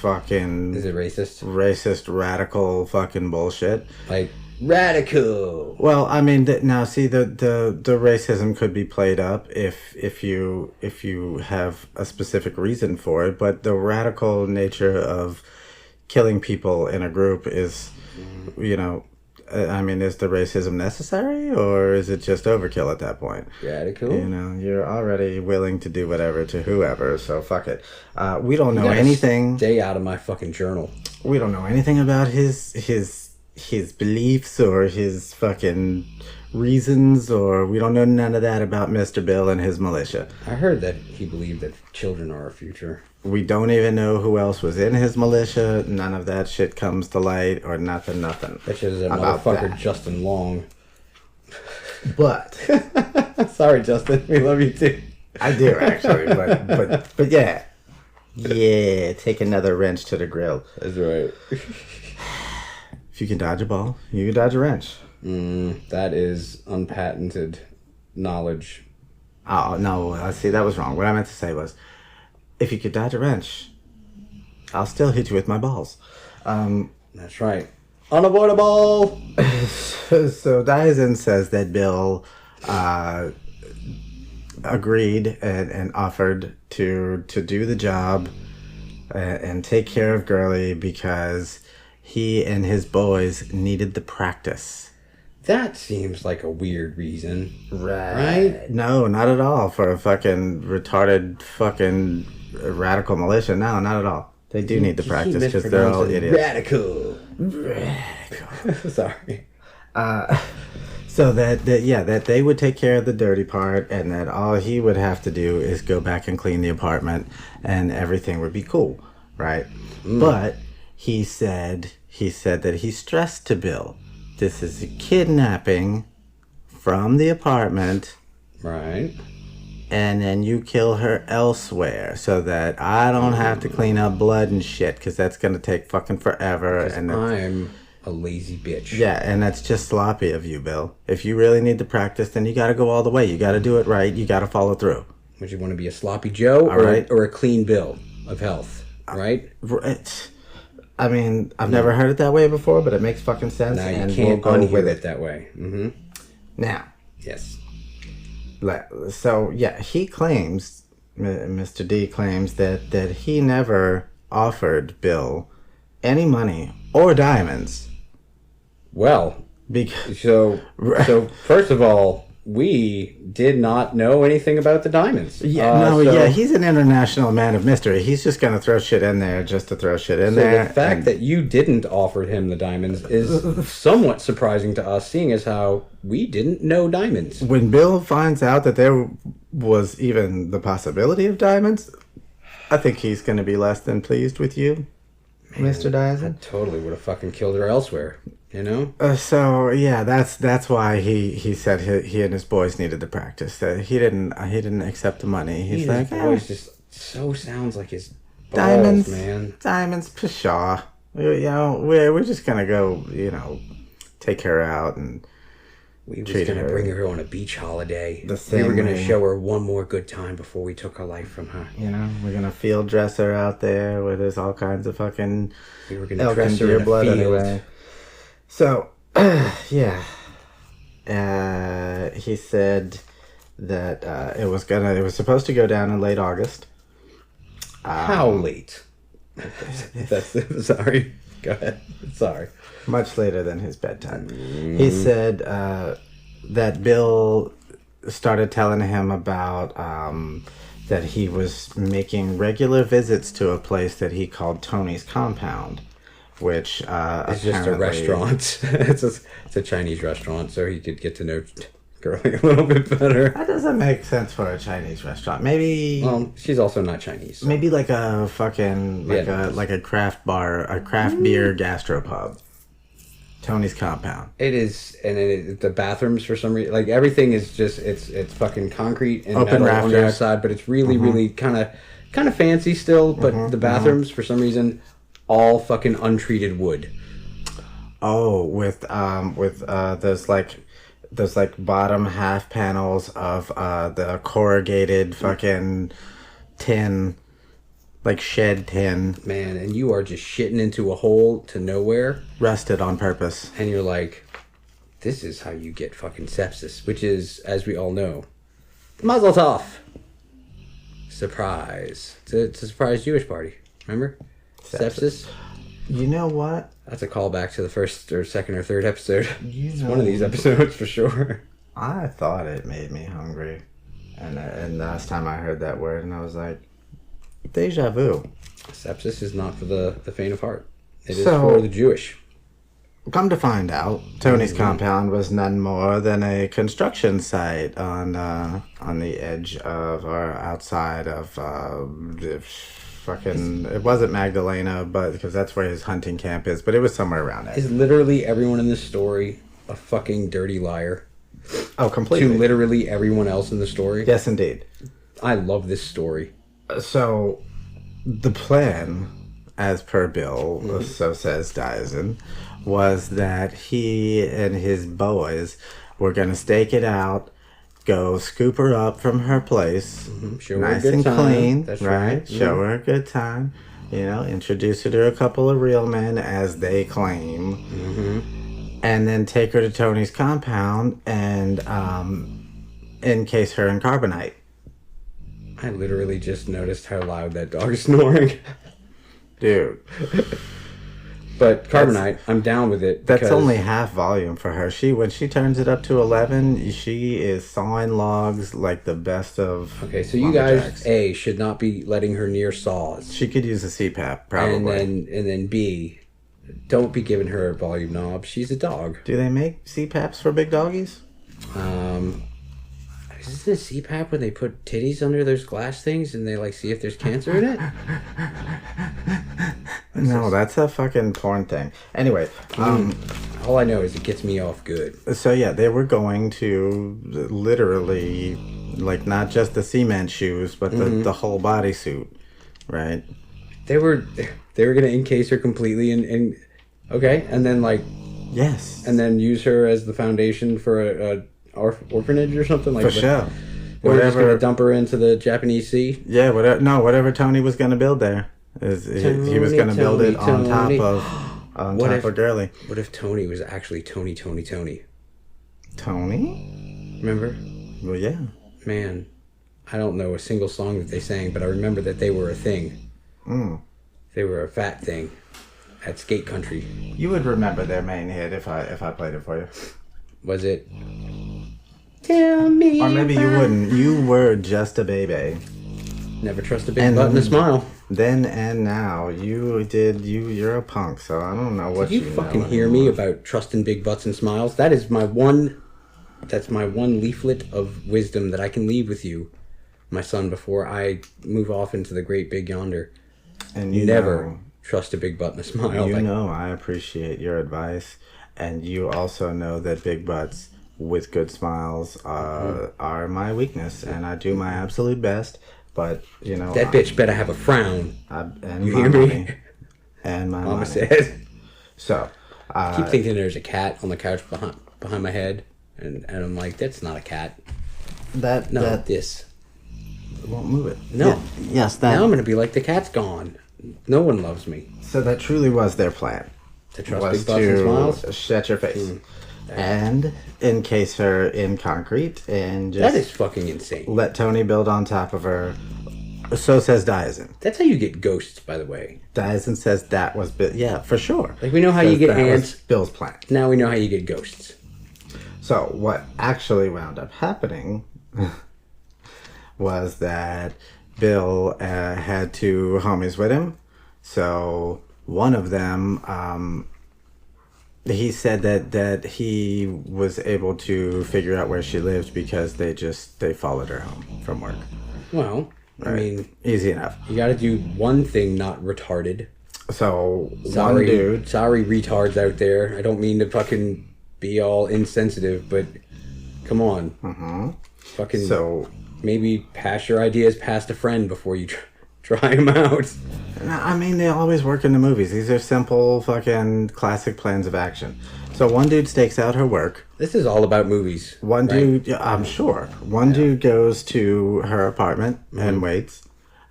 fucking Is it racist? racist, radical fucking bullshit. Like, radical. Well, I mean, now see, the racism could be played up if you have a specific reason for it, but the radical nature of killing people in a group is, I mean, is the racism necessary, or is it just overkill at that point? Radical? You're already willing to do whatever to whoever, so fuck it. We don't know gotta anything. Stay out of my fucking journal. We don't know anything about his beliefs or his fucking reasons, or we don't know none of that about Mr. Bill and his militia. I heard that he believed that children are our future. We don't even know who else was in his militia. None of that shit comes to light, or nothing. That shit is a about motherfucker, that. Justin Long. But Sorry, Justin. We love you too. I do actually. But yeah, take another wrench to the grill. That's right. If you can dodge a ball, you can dodge a wrench. That is unpatented knowledge. Oh no, see, that was wrong. What I meant to say was, if you could dodge a wrench, I'll still hit you with my balls. That's right. Unavoidable. So Daisen says that Bill agreed and offered to do the job and take care of Girly because he and his boys needed the practice. That seems like a weird reason. Right? No, not at all. For a fucking retarded fucking radical militia. No, not at all. They do need the practice because they're all idiots. Radical. Sorry. So that they would take care of the dirty part, and that all he would have to do is go back and clean the apartment, and everything would be cool, right? But he said that he stressed to Bill, this is a kidnapping from the apartment, Right. and then you kill her elsewhere, so that I don't have to clean up blood and shit, because that's gonna take fucking forever. And I'm a lazy bitch. yeah, and that's just sloppy of you, Bill. If you really need the practice, then you got to go all the way. You got to do it right. You got to follow through. Would you want to be a sloppy Joe or a clean bill of health? Right? Right. I mean, I've never heard it that way before, but it makes fucking sense. Now you and can't we'll go unhear with it that way. Mm-hmm. Now, Yes. so yeah, he claims, Mr. D claims that he never offered Bill any money or diamonds. Well, Because so first of all, we did not know anything about the diamonds. he's an international man of mystery. He's just gonna throw shit in there just to throw shit in there. The fact that you didn't offer him the diamonds is somewhat surprising to us, seeing as how we didn't know diamonds. When Bill finds out that there was even the possibility of diamonds, I think he's gonna be less than pleased with you, Mr. Dyson. Totally would have fucking killed her elsewhere. You know? So yeah, that's why he said he and his boys needed to practice. He didn't accept the money. He's like, boys just so sounds like his balls, diamonds, man. Diamonds, pshaw. We're just gonna go, take her out and we were treat just gonna her bring her on a beach holiday. the We same were gonna way. show her one more good time before we took her life from her. we're gonna field dress her out there where there's all kinds of fucking We were gonna elk and dress her deer in a blood field. anyway. So, yeah. He said that it was supposed to go down in late August. How late? That's sorry. Go ahead. Sorry. Much later than his bedtime. He said that Bill started telling him about that he was making regular visits to a place that he called Tony's Compound, which It's just a restaurant. It's a Chinese restaurant, so he could get to know Girly a little bit better. That doesn't make sense for a Chinese restaurant. Maybe. Well, she's also not Chinese. So. Maybe like a fucking like a craft bar, a craft beer gastropub. Tony's Compound. It is, and the bathrooms for some reason, like everything is just it's fucking concrete and Open metal on the rafters. outside, but it's really really kind of fancy still. But the bathrooms for some reason all fucking untreated wood. Oh, with those like bottom half panels of the corrugated fucking tin, like shed tin, Man, and you are just shitting into a hole to nowhere, rusted on purpose. and you're like, this is how you get fucking sepsis, which is, as we all know, Mazel Tov. Surprise! It's a surprise Jewish party. Remember, sepsis. You know what? That's a callback to the first or second or third episode. You It's know, one of these episodes for sure. I thought it made me hungry, and last time I heard that word, and I was like, deja vu. Sepsis is not for the faint of heart. It is So- for the Jewish. Come to find out, Tony's Compound was none more than a construction site on the edge of or outside of fucking. It wasn't Magdalena, but because that's where his hunting camp is, but it was somewhere around there. Is literally everyone in this story a fucking dirty liar Oh, to completely. literally everyone else in the story? Yes, indeed. I love this story. So, the plan, as per Bill, so says Dyson, was that he and his boys were going to stake it out, go scoop her up from her place, Show her a nice good and time. clean, That's right? right. Show her a good time, introduce her to a couple of real men, as they claim, and then take her to Tony's compound and encase her in carbonite. I literally just noticed how loud that dog is snoring. Dude. But carbonite, I'm down with it. That's because only half volume for her. When she turns it up to 11, she is sawing logs like the best of. Okay, so you guys, lumberjacks. should not be letting her near saws. She could use a CPAP, probably. And then B, don't be giving her a volume knob. She's a dog. Do they make CPAPs for big doggies? Isn't it CPAP when they put titties under those glass things and they see if there's cancer in it? No, that's a fucking porn thing. Anyway, All I know is it gets me off good. so yeah, they were going to literally, not just the cement shoes, but the whole bodysuit, right? They were gonna encase her completely and okay, and then Yes. and then use her as the foundation for a orphanage or something like For that. sure. We're just Whatever. gonna dump her into the Japanese Sea. Yeah, whatever Tony was going to build there. He was going to build it on top Tony. of Girly. What if Tony was actually Tony? Tony? Remember? Well, yeah. Man, I don't know a single song that they sang, but I remember that they were a thing. They were a fat thing at skate country. You would remember their main hit if I played it for you. Was it? Tell me. Or maybe you wouldn't. You were just a baby. Never trust a big butt and a smile. Then and now, you're a punk, so I don't know what Did you fucking hear me about trusting big butts and smiles? That is my one. That's my one leaflet of wisdom that I can leave with you, my son, before I move off into the great big yonder. And Never trust a big butt and a smile. You know I appreciate your advice, and you also know that big butts with good smiles are my weakness, and I do my absolute best. But that bitch better have a frown. And You my hear me? money. And my Mama money. said. So, I keep thinking there's a cat on the couch behind my head, and I'm like, that's not a cat. that This. won't move it. No. Yeah, yes, that. Now I'm gonna be like, the cat's gone. No one loves me. So that truly was their plan. To trust Was big butts and smiles. to shut your face and encase her in concrete and That just is fucking insane. let Tony build on top of her. So says Dyson. That's how you get ghosts, by the way. Dyson says that was yeah, for sure. We know how you Says get that was ants. Bill's plan. Now we know how you get ghosts. So what actually wound up happening was that Bill had two homies with him. So one of them, he said that he was able to figure out where she lived because they followed her home from work. Well, Right. I mean, Easy enough. you got to do one thing, not retarded. So Sorry, one dude, sorry, retards out there. I don't mean to fucking be all insensitive, but come on, fucking. so Maybe pass your ideas past a friend before you try them out. I mean, they always work in the movies. These are simple fucking classic plans of action. So one dude stakes out her work. This is all about movies. One right? dude, yeah, I'm sure. One dude goes to her apartment and waits.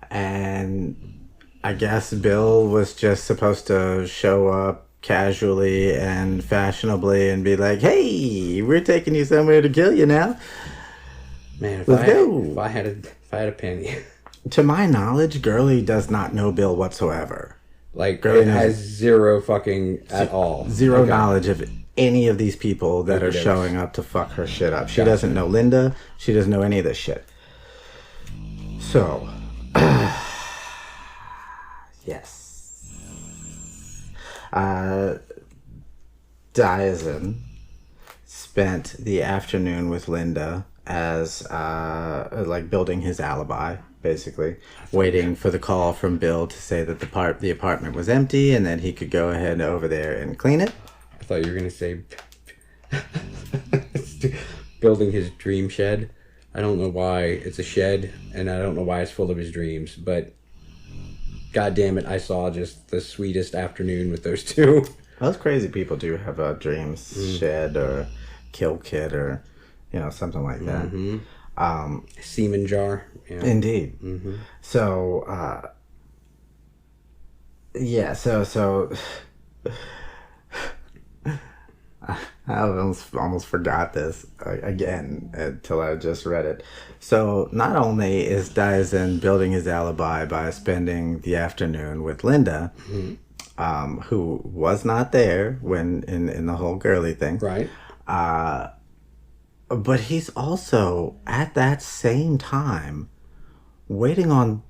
And I guess Bill was just supposed to show up casually and fashionably and be like, "Hey, we're taking you somewhere to kill you now." Man, if Let's I go. had a penny, To my knowledge, Girly does not know Bill whatsoever. like Girly it knows- has zero fucking at all. Zero Okay. knowledge of any of these people that are Okey-dokes. showing up to fuck her shit up. She Gotcha. doesn't know Linda. She doesn't know any of this shit. So, yes. Diazin spent the afternoon with Linda as like building his alibi, basically waiting for the call from Bill to say that the apartment was empty and that he could go ahead over there and clean it. I thought you were gonna say building his dream shed. I don't know why it's a shed, and I don't know why it's full of his dreams, but god damn it, I saw just the sweetest afternoon with those two. Most crazy people do have a dreams shed or kill kit or something like that. Semen jar. Yeah. Indeed. So yeah, so I almost forgot this again until I just read it. So not only is Diazin building his alibi by spending the afternoon with Linda, who was not there when in the whole girly thing, Right. but he's also at that same time waiting on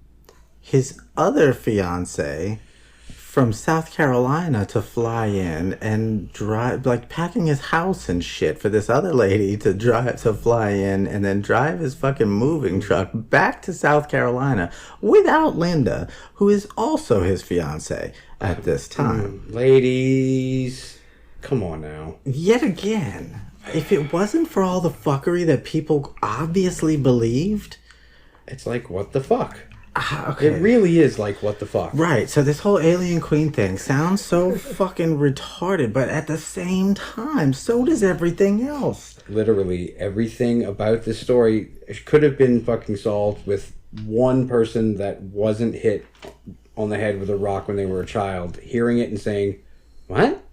his other fiance from South Carolina to fly in and drive, like packing his house and shit for this other lady to fly in and then drive his fucking moving truck back to South Carolina without Linda, who is also his fiance at this time. Ladies, come on now. Yet again, if it wasn't for all the fuckery that people obviously believed, It's like, what the fuck? okay. It really is like, what the fuck? Right, so this whole alien queen thing sounds so fucking retarded, but at the same time, so does everything else. Literally everything about this story could have been fucking solved with one person that wasn't hit on the head with a rock when they were a child, hearing it and saying, what?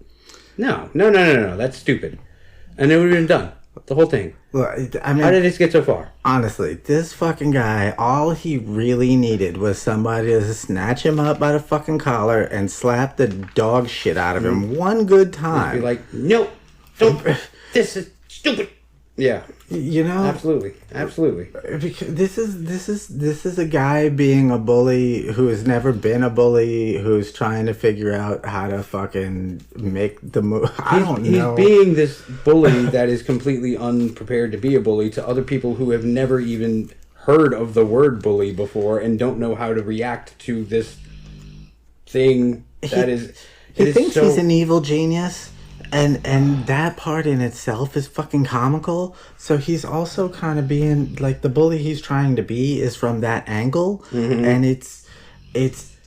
No, that's stupid. And it would have been done. The whole thing. Look, I mean, How did it get so far? honestly, this fucking guy, all he really needed was somebody to snatch him up by the fucking collar and slap the dog shit out of him one good Be time. like, no, don't. This is stupid. Yeah, You know? absolutely. Because this is a guy being a bully who has never been a bully, who's trying to figure out how to fucking make the move. I don't know. He's being this bully that is completely unprepared to be a bully to other people who have never even heard of the word bully before and don't know how to react to this thing that is. He it is thinks so- he's an evil genius, and that part in itself is fucking comical. So he's also kind of being like the bully he's trying to be is from that angle, and it's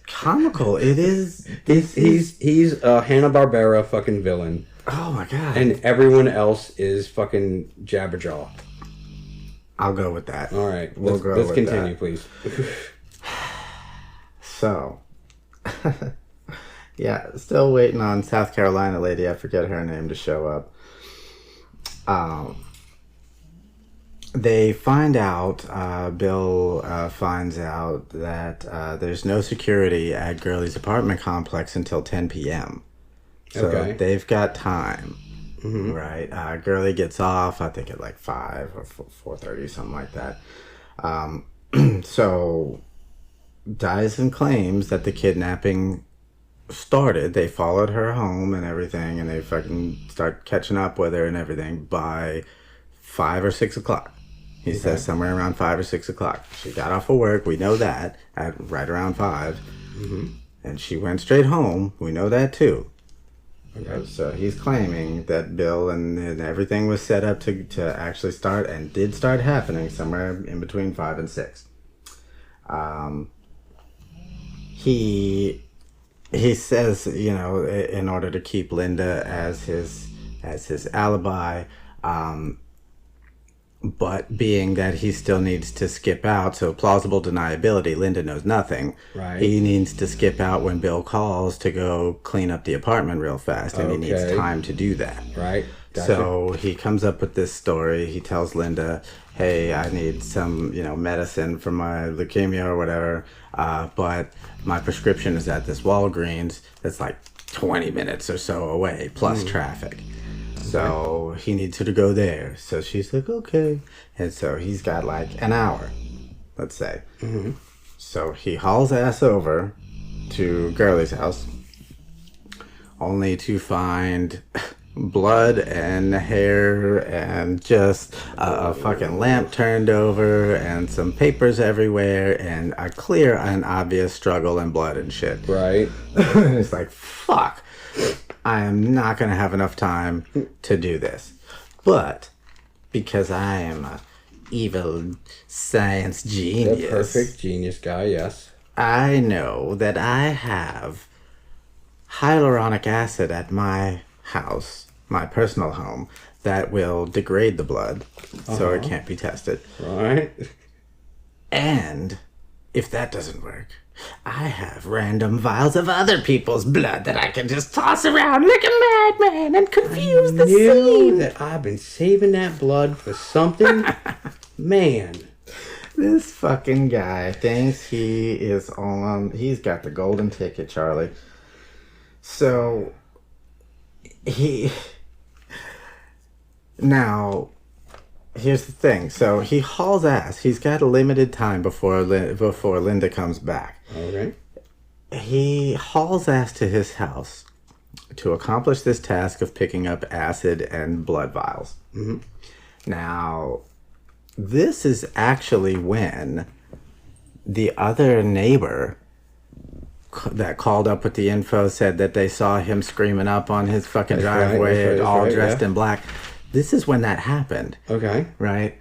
comical. It is. He's a Hanna-Barbera fucking villain, Oh my god! and everyone else is fucking Jabberjaw. I'll go with that. All right, We'll let's, go let's with continue, that. please. So, yeah, still waiting on South Carolina lady. I forget her name to show up. They find out, Bill finds out that there's no security at Girly's apartment complex until 10 p.m. So Okay. they've got time, right? Girly gets off, I think at like 5 or 4:30, something like that. So Dyson claims that the kidnapping started. They followed her home and everything, and they fucking start catching up with her and everything by 5 or 6 o'clock. He says somewhere around 5 or 6 o'clock. She got off of work. We know that at right around 5. And she went straight home. We know that too. Okay. So he's claiming that Bill and everything was set up to actually start, and did start happening somewhere in between 5 and 6. He says, you know, in order to keep Linda as his alibi, but being that he still needs to skip out, so plausible deniability, Linda knows nothing. Right. He needs to skip out when Bill calls to go clean up the apartment real fast, and he needs time to do that. Right. Gotcha. So he comes up with this story. He tells Linda, hey, I need some, you know, medicine for my leukemia or whatever, but my prescription is at this Walgreens that's like 20 minutes or so away, plus traffic. So he needs her to go there. So she's like, okay. And so he's got like an hour, let's say. So he hauls ass over to Girly's house, only to find blood and hair and just a fucking lamp turned over and some papers everywhere and a clear and obvious struggle and blood and shit. Right. It's like, fuck, I am not going to have enough time to do this. But because I am a evil science genius. The perfect genius guy, yes. I know that I have hyaluronic acid at my house, my personal home, that will degrade the blood, so it can't be tested. Right. And if that doesn't work, I have random vials of other people's blood that I can just toss around like a madman and confuse the scene. That I've been saving that blood for something. Man. This fucking guy thinks he is on... He's got the golden ticket, Charlie. So, he... Now, here's the thing. So, he hauls ass. He's got a limited time before Linda comes back. Okay. He hauls ass to his house to accomplish this task of picking up acid and blood vials. Now, this is actually when the other neighbor that called up with the info said that they saw him screaming up on his fucking driveway, all dressed in black. This is when that happened. Okay. Right?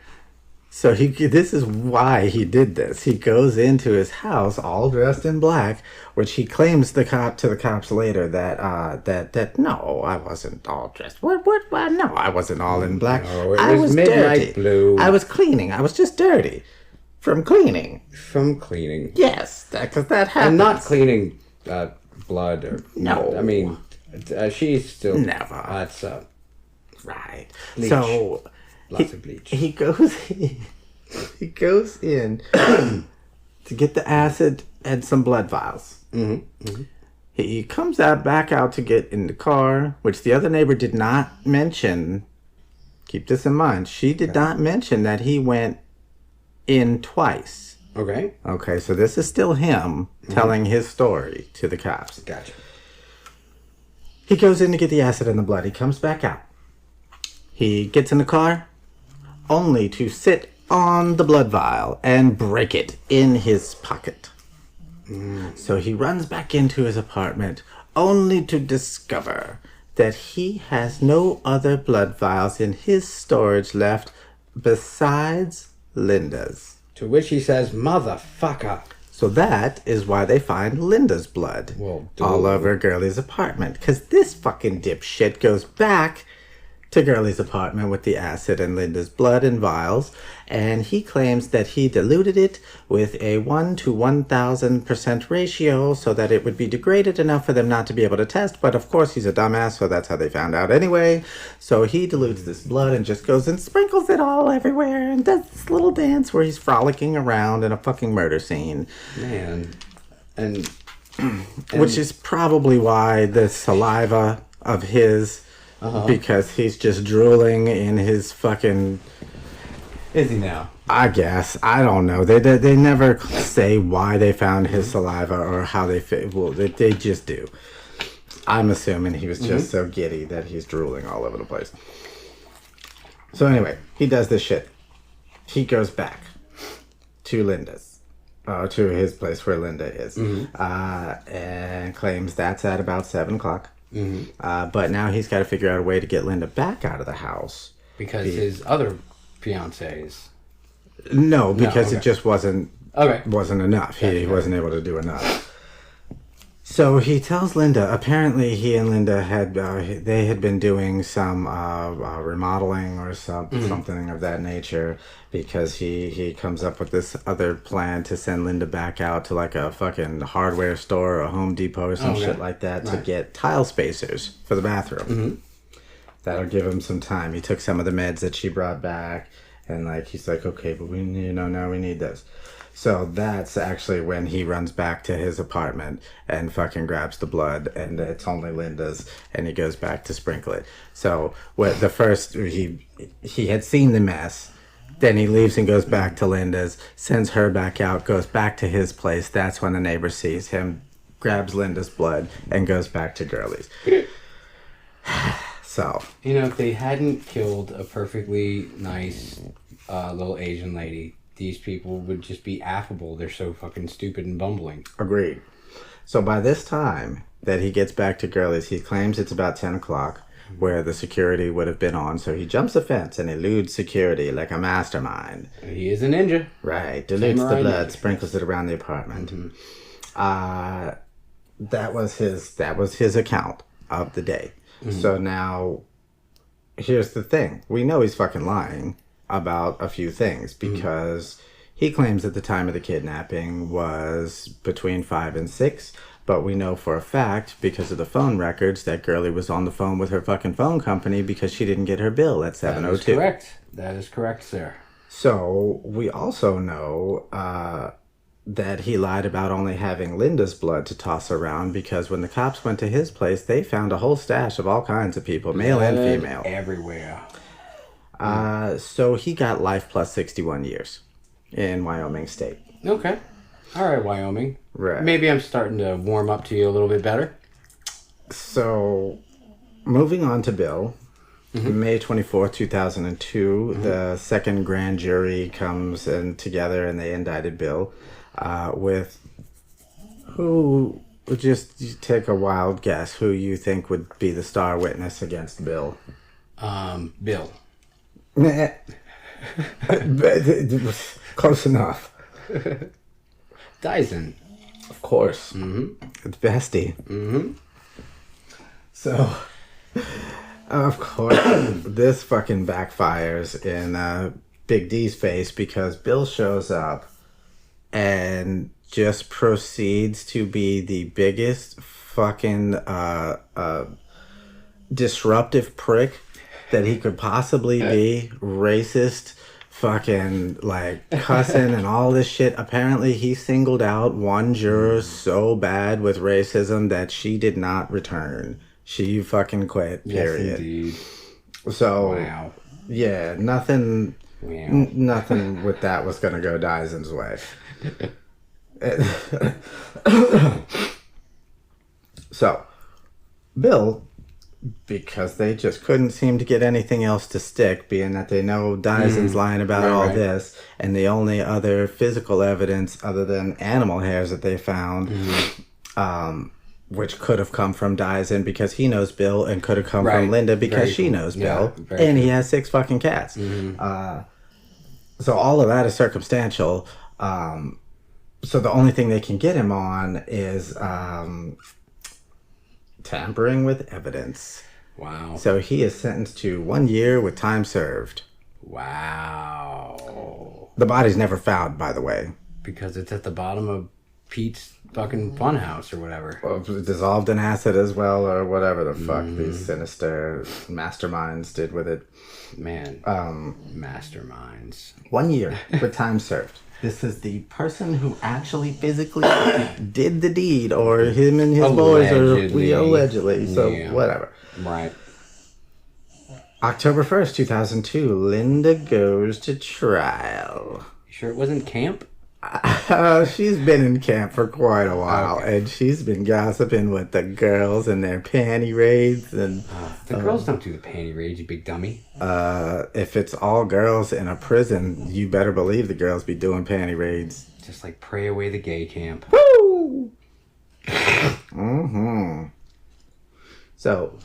So this is why he did this. He goes into his house all dressed in black, which he claims to the cops later that no, I wasn't all dressed. What? No, I wasn't all in black. No, it I was midnight dirty. blue. I was cleaning. I was just dirty from cleaning. From cleaning. Yes, because that happens. And not cleaning blood or... No. I mean, she's still... Never. That's... right. Bleach. So... Lots of bleach. He goes in to get the acid and some blood vials. He comes back out to get in the car, which the other neighbor did not mention. Keep this in mind. She did not mention that he went in twice. Okay. Okay, so this is still him telling his story to the cops. Gotcha. He goes in to get the acid and the blood. He comes back out. He gets in the car, only to sit on the blood vial and break it in his pocket. So he runs back into his apartment, only to discover that he has no other blood vials in his storage left besides Linda's. To which he says, motherfucker. So that is why they find Linda's blood all over Girly's apartment. Because this fucking dipshit goes back to Girly's apartment with the acid and Linda's blood in vials, and he claims that he diluted it with a 1 to 1,000% ratio so that it would be degraded enough for them not to be able to test, but of course he's a dumbass, so that's how they found out anyway. So he dilutes this blood and just goes and sprinkles it all everywhere and does this little dance where he's frolicking around in a fucking murder scene. Man. And which is probably why the saliva of his... because he's just drooling in his fucking... Is he now? I guess. I don't know. They never say why they found his saliva or how they fit. Well, they just do. I'm assuming he was just so giddy that he's drooling all over the place. So anyway, he does this shit. He goes back to Linda's, to his place where Linda is, and claims that's at about 7 o'clock. But now he's got to figure out a way to get Linda back out of the house. Because his other fiancés. No, because okay. it just wasn't enough. He wasn't able to do enough. So he tells Linda, apparently he and Linda had been doing some remodeling or something of that nature, because he comes up with this other plan to send Linda back out to like a fucking hardware store or a Home Depot or some shit like that to get tile spacers for the bathroom. That'll give him some time. He took some of the meds that she brought back, and like he's like, okay, but now we need this. So that's actually when he runs back to his apartment and fucking grabs the blood, and it's only Linda's, and he goes back to sprinkle it. So what the first he had seen the mess, then he leaves and goes back to Linda's, sends her back out, goes back to his place. That's when the neighbor sees him, grabs Linda's blood, and goes back to Girly's. So if they hadn't killed a perfectly nice little Asian lady, these people would just be affable. They're so fucking stupid and bumbling. Agreed. So by this time that he gets back to Girly's, he claims it's about 10 o'clock, where the security would have been on. So he jumps a fence and eludes security like a mastermind. He is a ninja. Right. Dilutes the blood, sprinkles it around the apartment. That was his account of the day. So now, here's the thing. We know he's fucking lying about a few things, because he claims that the time of the kidnapping was between 5 and 6, but we know for a fact, because of the phone records, that Girly was on the phone with her fucking phone company because she didn't get her bill at 7:02. That is correct, sir. So we also know that he lied about only having Linda's blood to toss around, because when the cops went to his place, they found a whole stash of all kinds of people, male and female. Everywhere. So he got life plus 61 years in Wyoming State. Okay. All right, Wyoming. Right. Maybe I'm starting to warm up to you a little bit better. So, moving on to Bill. May 24th, 2002, the second grand jury comes in together, and they indicted Bill with who, just take a wild guess, who you think would be the star witness against Bill. Bill. Close enough. Dyson. Of course. It's bestie. So, of course, this fucking backfires in Big D's face, because Bill shows up and just proceeds to be the biggest fucking disruptive prick that he could possibly be. Racist, fucking like cussing and all this shit. Apparently he singled out one juror so bad with racism that she did not return. She fucking quit, period. Yes, indeed. So, wow. Yeah, nothing Wow. nothing with that was gonna go Dyson's way. So, Bill, because they just couldn't seem to get anything else to stick, being that they know Dyson's lying about all this, and the only other physical evidence other than animal hairs that they found, which could have come from Dyson because he knows Bill, and could have come from Linda because she knows Bill, and he has 6 fucking cats. So all of that is circumstantial. So the only thing they can get him on is tampering with evidence. Wow. So he is sentenced to 1 year with time served. Wow. The body's never found, by the way. Because it's at the bottom of Pete's fucking funhouse or whatever. Well, dissolved in acid as well, or whatever the fuck these sinister masterminds did with it. Man. Masterminds. 1 year with time served. This is the person who actually physically did the deed, or him and his boys, or allegedly. So whatever. Right. October 1st, 2002, Linda goes to trial. You sure it wasn't camp? She's been in camp for quite a while, Okay. and she's been gossiping with the girls and their panty raids. And The girls don't do the panty raid, you big dummy. if it's all girls in a prison, you better believe the girls be doing panty raids. Just like pray away the gay camp. Woo! Mm-hmm. So,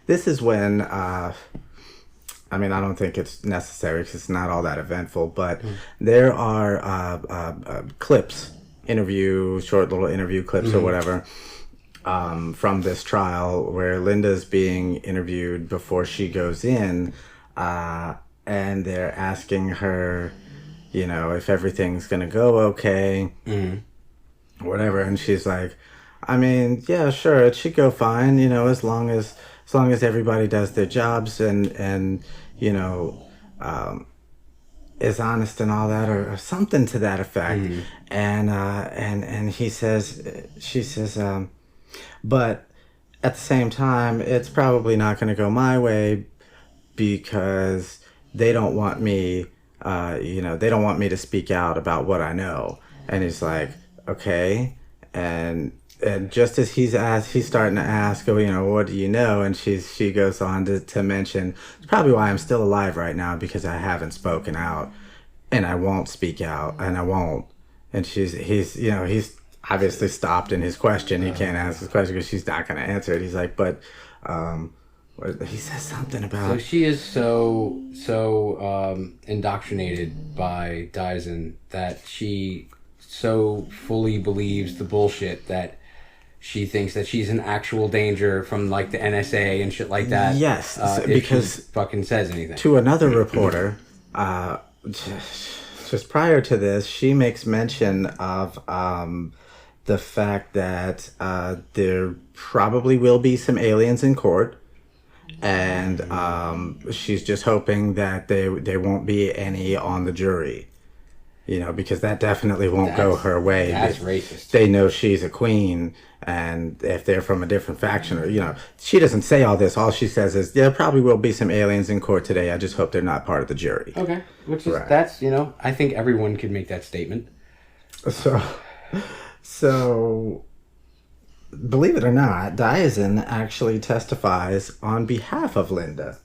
this is when, I mean, I don't think it's necessary because it's not all that eventful, but there are clips, short little interview clips or whatever, from this trial where Linda's being interviewed before she goes in, and they're asking her, you know, if everything's going to go okay, whatever, and she's like, I mean, yeah, sure, it should go fine, you know, as long as everybody does their jobs and you know, is honest and all that, or something to that effect. And she says, but at the same time, it's probably not going to go my way because they don't want me, they don't want me to speak out about what I know. And he's like, okay, and just as he's starting to ask, oh, you know, what do you know? And she goes on to mention, it's probably why I'm still alive right now, because I haven't spoken out, and I won't speak out, and I won't. And he's obviously stopped in his question. He can't ask his question because she's not going to answer it. He's like, but he says something about. So she is so indoctrinated by Dyson that she so fully believes the bullshit that she thinks that she's in actual danger from like the NSA and shit like that. Yes, if because she fucking says anything. To another reporter, just prior to this, she makes mention of the fact that there probably will be some aliens in court, and she's just hoping that there won't be any on the jury. You know, because that definitely won't go her way. That's racist. They know she's a queen, and if they're from a different faction, or, you know, she doesn't say all this. All she says is, there probably will be some aliens in court today. I just hope they're not part of the jury. Okay. Which is, Right. that's, you know, I think everyone could make that statement. So, believe it or not, Dyson actually testifies on behalf of Linda,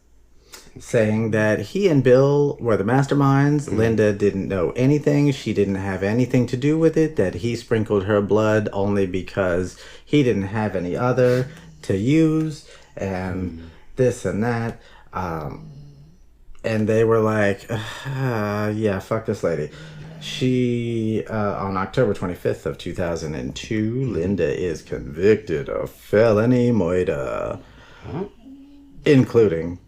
saying that he and Bill were the masterminds. Linda didn't know anything. She didn't have anything to do with it. That he sprinkled her blood only because he didn't have any other to use, and this and that. And they were like, yeah, fuck this lady. She, on October 25th of 2002, Linda is convicted of felony murder, including...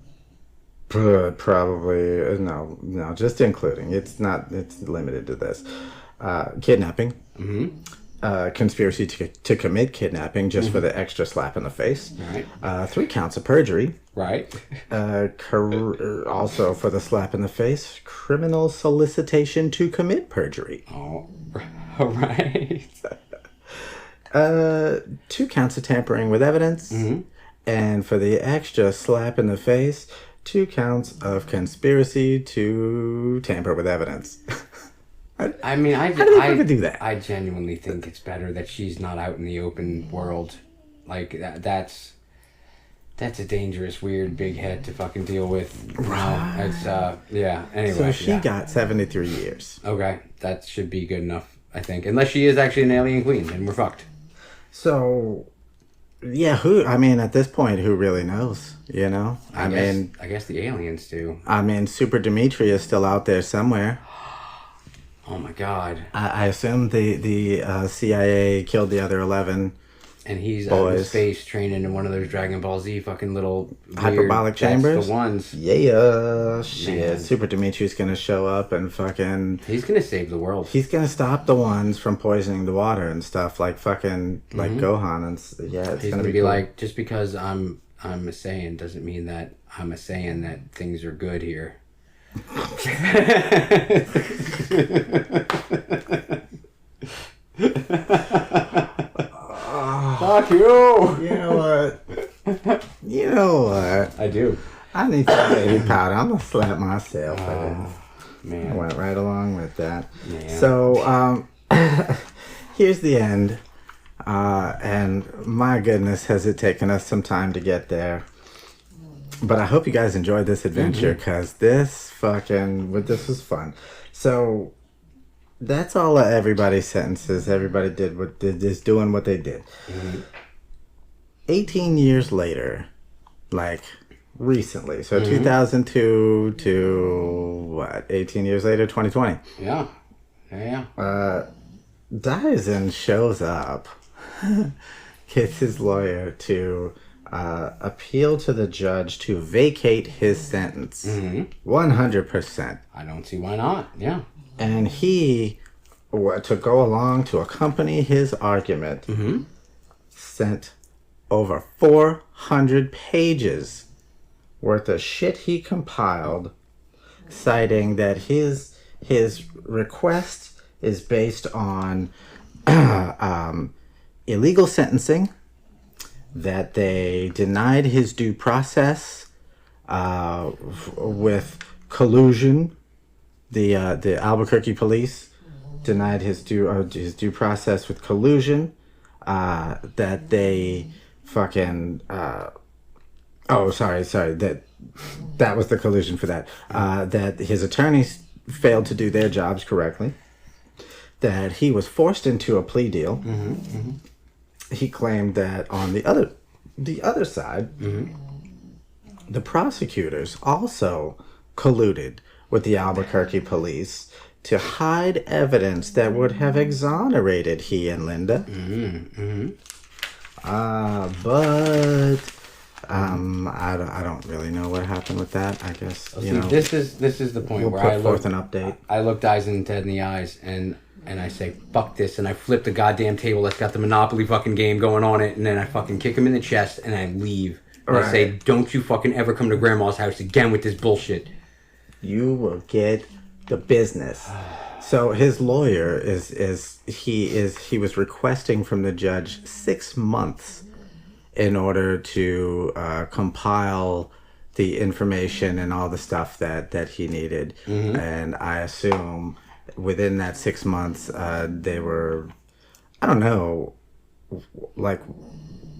Probably no, just including. It's limited to this: kidnapping, conspiracy to commit kidnapping just for the extra slap in the face, Right. 3 counts of perjury, Right. also for the slap in the face, criminal solicitation to commit perjury, Oh, all right. 2 counts of tampering with evidence, and for the extra slap in the face, 2 counts of conspiracy to tamper with evidence. I mean, How do they fucking do that? I genuinely think it's better that she's not out in the open world. Like, that's a dangerous, weird, big head to fucking deal with. Right. It's, yeah, anyway. So she yeah. got 73 years. Okay, that should be good enough, I think. Unless she is actually an alien queen, then we're fucked. So, yeah, at this point, who really knows, you know? I guess the aliens do. Super Dimitri is still out there somewhere. Oh my god. I assume the CIA killed the other 11 And he's out in boys. space training in one of those Dragon Ball Z fucking little Hyperbolic weird, chambers? That's the ones. Yeah, shit. Man. Super Dimitri's gonna show up and fucking... He's gonna save the world. He's gonna stop the ones from poisoning the water and stuff, like fucking, like Gohan, and yeah, it's He's gonna gonna be be cool. like, just because I'm a Saiyan doesn't mean that I'm a Saiyan that things are good here. Fuck you! You know what? You know know what? I do. I need some baby powder. I'm gonna slap myself. Man. I went right along with that. Man. So, here's the end. And my goodness, has it taken us some time to get there. But I hope you guys enjoyed this adventure, because this was fun. So, that's all of everybody's sentences. Everybody is doing what they did. 18 years later, like recently, so 2002 to what? 18 years later, 2020. Yeah. Dyson shows up, gets his lawyer to appeal to the judge to vacate his sentence. 100%. I don't see why not. Yeah. And he, to go along to accompany his argument, sent over 400 pages worth of shit he compiled, citing that his request is based on illegal sentencing, that they denied his due process with collusion. The Albuquerque police denied his due process with collusion. That they fucking that was the collusion for that. That his attorneys failed to do their jobs correctly. That he was forced into a plea deal. He claimed that on the other side, the prosecutors also colluded with the Albuquerque police to hide evidence that would have exonerated he and Linda. But I don't really know what happened with that. I guess this is the point where I put forth an update. I look Dyson dead in the eyes and I say fuck this, and I flip the goddamn table that's got the Monopoly fucking game going on it, and then I fucking kick him in the chest and I leave. And I say, don't you fucking ever come to Grandma's house again with this bullshit. You will get the business. So his lawyer he was requesting from the judge 6 months in order to compile the information and all the stuff that he needed. And I assume within that 6 months they were, I don't know, like,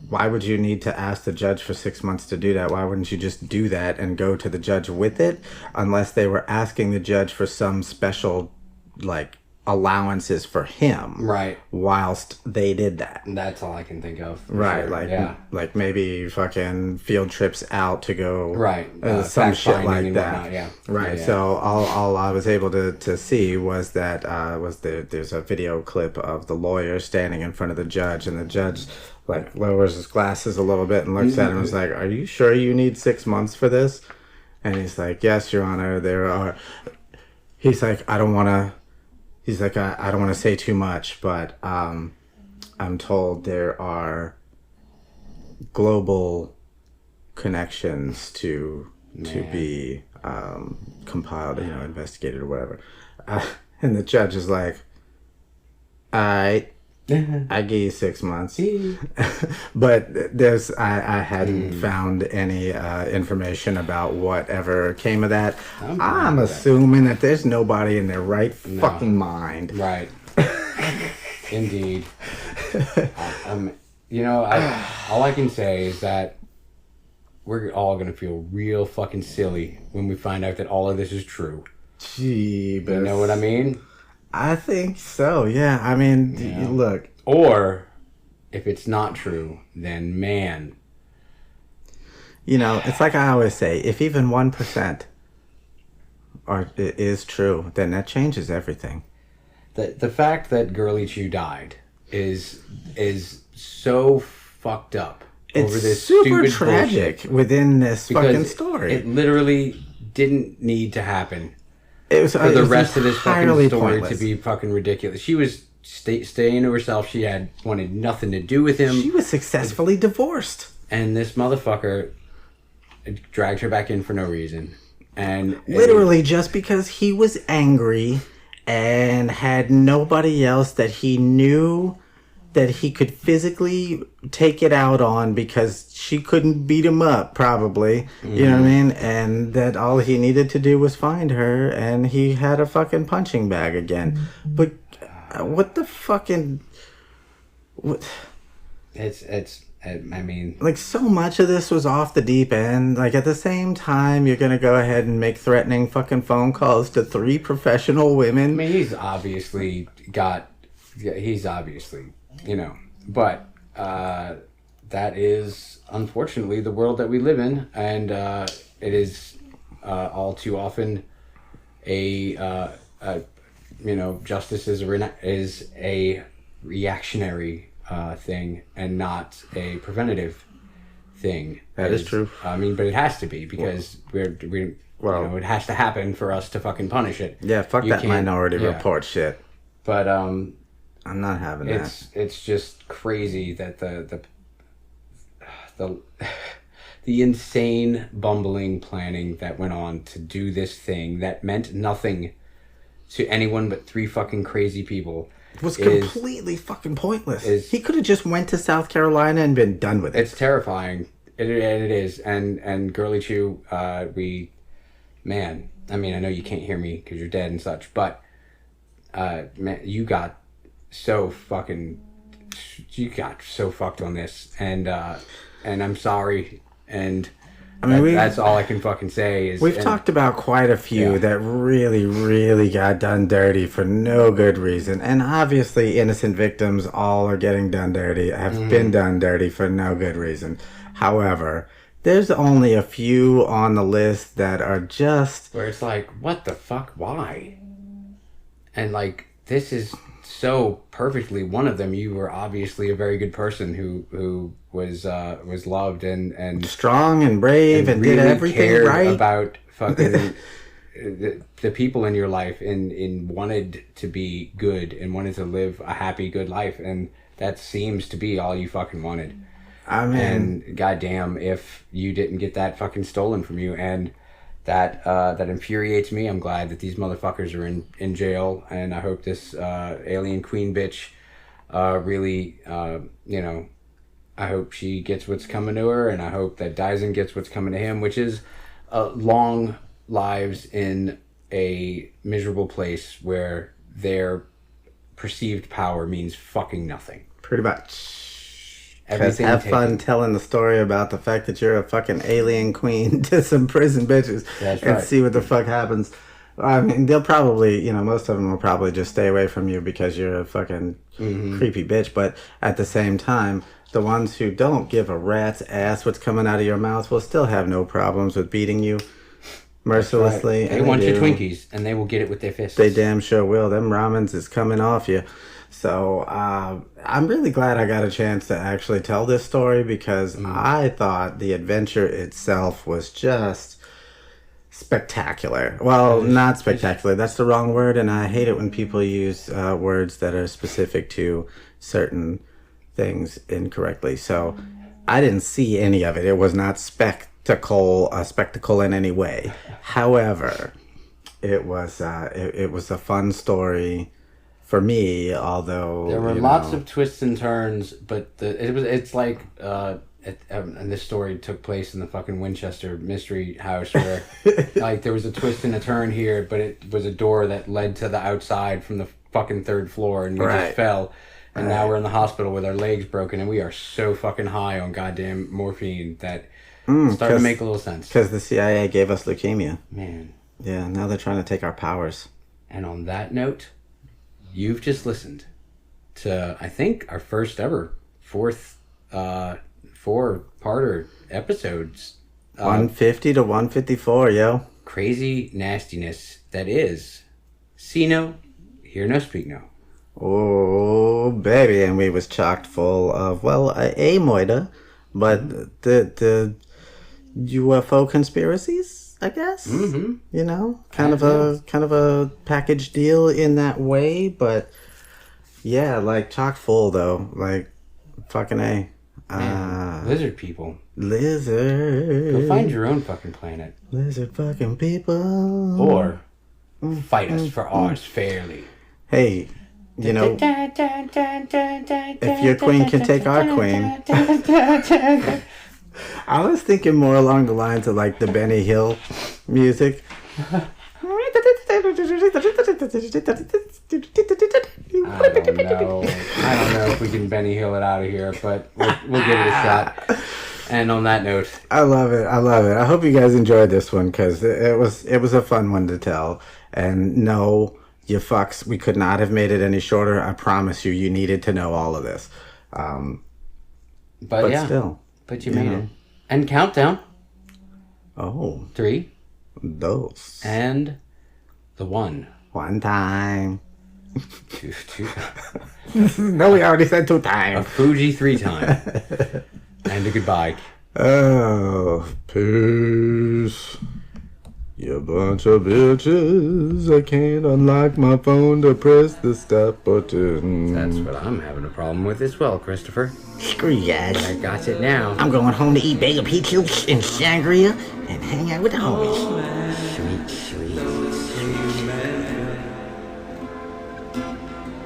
why would you need to ask the judge for 6 months to do that? Why wouldn't you just do that and go to the judge with it? Unless they were asking the judge for some special, like, allowances for him. Right. Whilst they did that. That's all I can think of. Right. Sure. Like maybe fucking field trips out to go. Right. Some shit like that. Whatnot, yeah. Right. Yeah. So all I was able to see was that there's a video clip of the lawyer standing in front of the judge, and the judge like lowers his glasses a little bit and looks at him and is like, "Are you sure you need 6 months for this?" And he's like, "Yes, Your Honor, there are." He's like, I don't want to say too much, but I'm told there are global connections to be compiled, investigated or whatever. And the judge is like, all right, I give you 6 months. But I hadn't found any information about whatever came of that. I'm assuming that there's nobody in their right fucking mind. Right. Indeed. All I can say is that we're all going to feel real fucking silly when we find out that all of this is true. Jeebus. You know what I mean? I think so, yeah. I mean, look. Or, if it's not true, then man. It's like I always say, if even 1% is true, then that changes everything. The fact that Girly Chew died is so fucked up over this super stupid tragic bullshit. within this Because fucking story. It literally didn't need to happen. It was For the rest of this fucking story pointless. to be fucking ridiculous. She was staying to herself. She wanted nothing to do with him. She was successfully divorced. And this motherfucker dragged her back in for no reason. And Literally just because he was angry and had nobody else that he knew that he could physically take it out on because she couldn't beat him up, probably. You know what I mean? And that all he needed to do was find her, and he had a fucking punching bag again. But what the fucking... What? I mean, Like, so much of this was off the deep end. Like, at the same time, you're gonna go ahead and make threatening fucking phone calls to 3 professional women. he's obviously, you know, but that is unfortunately the world that we live in, and it is all too often justice is a reactionary thing and not a preventative thing. That is true. I mean, but it has to be because it has to happen for us to fucking punish it. Yeah, fuck You that can't- Minority yeah. Report shit. But I'm not having that. it's just crazy that the insane bumbling planning that went on to do this thing that meant nothing to anyone but 3 fucking crazy people. It was completely fucking pointless. He could have just went to South Carolina and been done with it. It's terrifying. It is. And Girly Chew, man, I mean, I know you can't hear me because you're dead and such, but man, you got so fucked on this, and I'm sorry, and I mean, that's all I can fucking say is we've talked about quite a few that really, really got done dirty for no good reason, and obviously innocent victims all are getting done dirty, have been done dirty for no good reason. However, there's only a few on the list that are just where it's like, what the fuck, why? And like, this is so perfectly one of them. You were obviously a very good person who was loved and strong and brave and really did everything cared right about fucking the people in your life and wanted to be good and wanted to live a happy, good life, and that seems to be all you fucking wanted. I mean, and goddamn if you didn't get that fucking stolen from you, and that infuriates me. I'm glad that these motherfuckers are in jail, and I hope this alien queen bitch really I hope she gets what's coming to her, and I hope that Dyson gets what's coming to him, which is long lives in a miserable place where their perceived power means fucking nothing. pretty much. Everything Have taken. fun telling the story about the fact that you're a fucking alien queen to some prison bitches. That's and right. see what the fuck happens. I mean, they'll probably, most of them will probably just stay away from you because you're a fucking creepy bitch. But at the same time, the ones who don't give a rat's ass what's coming out of your mouth will still have no problems with beating you mercilessly. They and want your do. Twinkies, and they will get it with their fists. They damn sure will. Them ramens is coming off you. So I'm really glad I got a chance to actually tell this story because I thought the adventure itself was just spectacular. Well, not spectacular. That's the wrong word, and I hate it when people use words that are specific to certain things incorrectly. So I didn't see any of it. It was not a spectacle in any way. However, it was a fun story for me, although there were lots of twists and turns, but it's like and this story took place in the fucking Winchester Mystery House where like there was a twist and a turn here, but it was a door that led to the outside from the fucking 3rd floor, and we just fell. And now we're in the hospital with our legs broken, and we are so fucking high on goddamn morphine that it's starting to make a little sense. Because the CIA gave us leukemia. Man. Yeah, now they're trying to take our powers. And on that note, you've just listened to, I think, our first ever 4-parter episodes. 150 to 154, yo. Crazy nastiness that is see no, hear no, speak no. Oh, baby. And we was chocked full of, well, a moida, but the UFO conspiracies, I guess. Kind of a package deal in that way, but yeah, like chock full though, like fucking A. Lizard people. Lizard. Go find your own fucking planet. Lizard fucking people. Or fight us for ours fairly. Hey, you know, if your queen can take our queen. I was thinking more along the lines of like the Benny Hill music. I don't know. I don't know if we can Benny Hill it out of here, but we'll give it a shot. And on that note, I love it. I love it. I hope you guys enjoyed this one because it was a fun one to tell. And no, you fucks, we could not have made it any shorter. I promise you, you needed to know all of this. But yeah, still, but you made it. And countdown. Oh, 3, those. and the 1. One time. 2. No, we already said 2 A times. Fuji 3 time. And a goodbye. Oh, peace. You bunch of bitches. I can't unlock my phone to press the stop button. That's what I'm having a problem with as well, Christopher. Screw you guys. I got it now. I'm going home to eat bagel pizza and sangria and hang out with the homies. Sweet, sweet.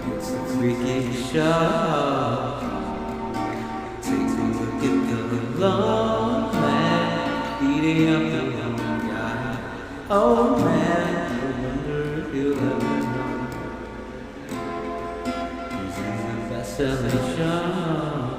It's a freaky show. Take a look at the long man eating up the young guy. Oh man, I wonder if you'll ever know. He's in the best-selling show.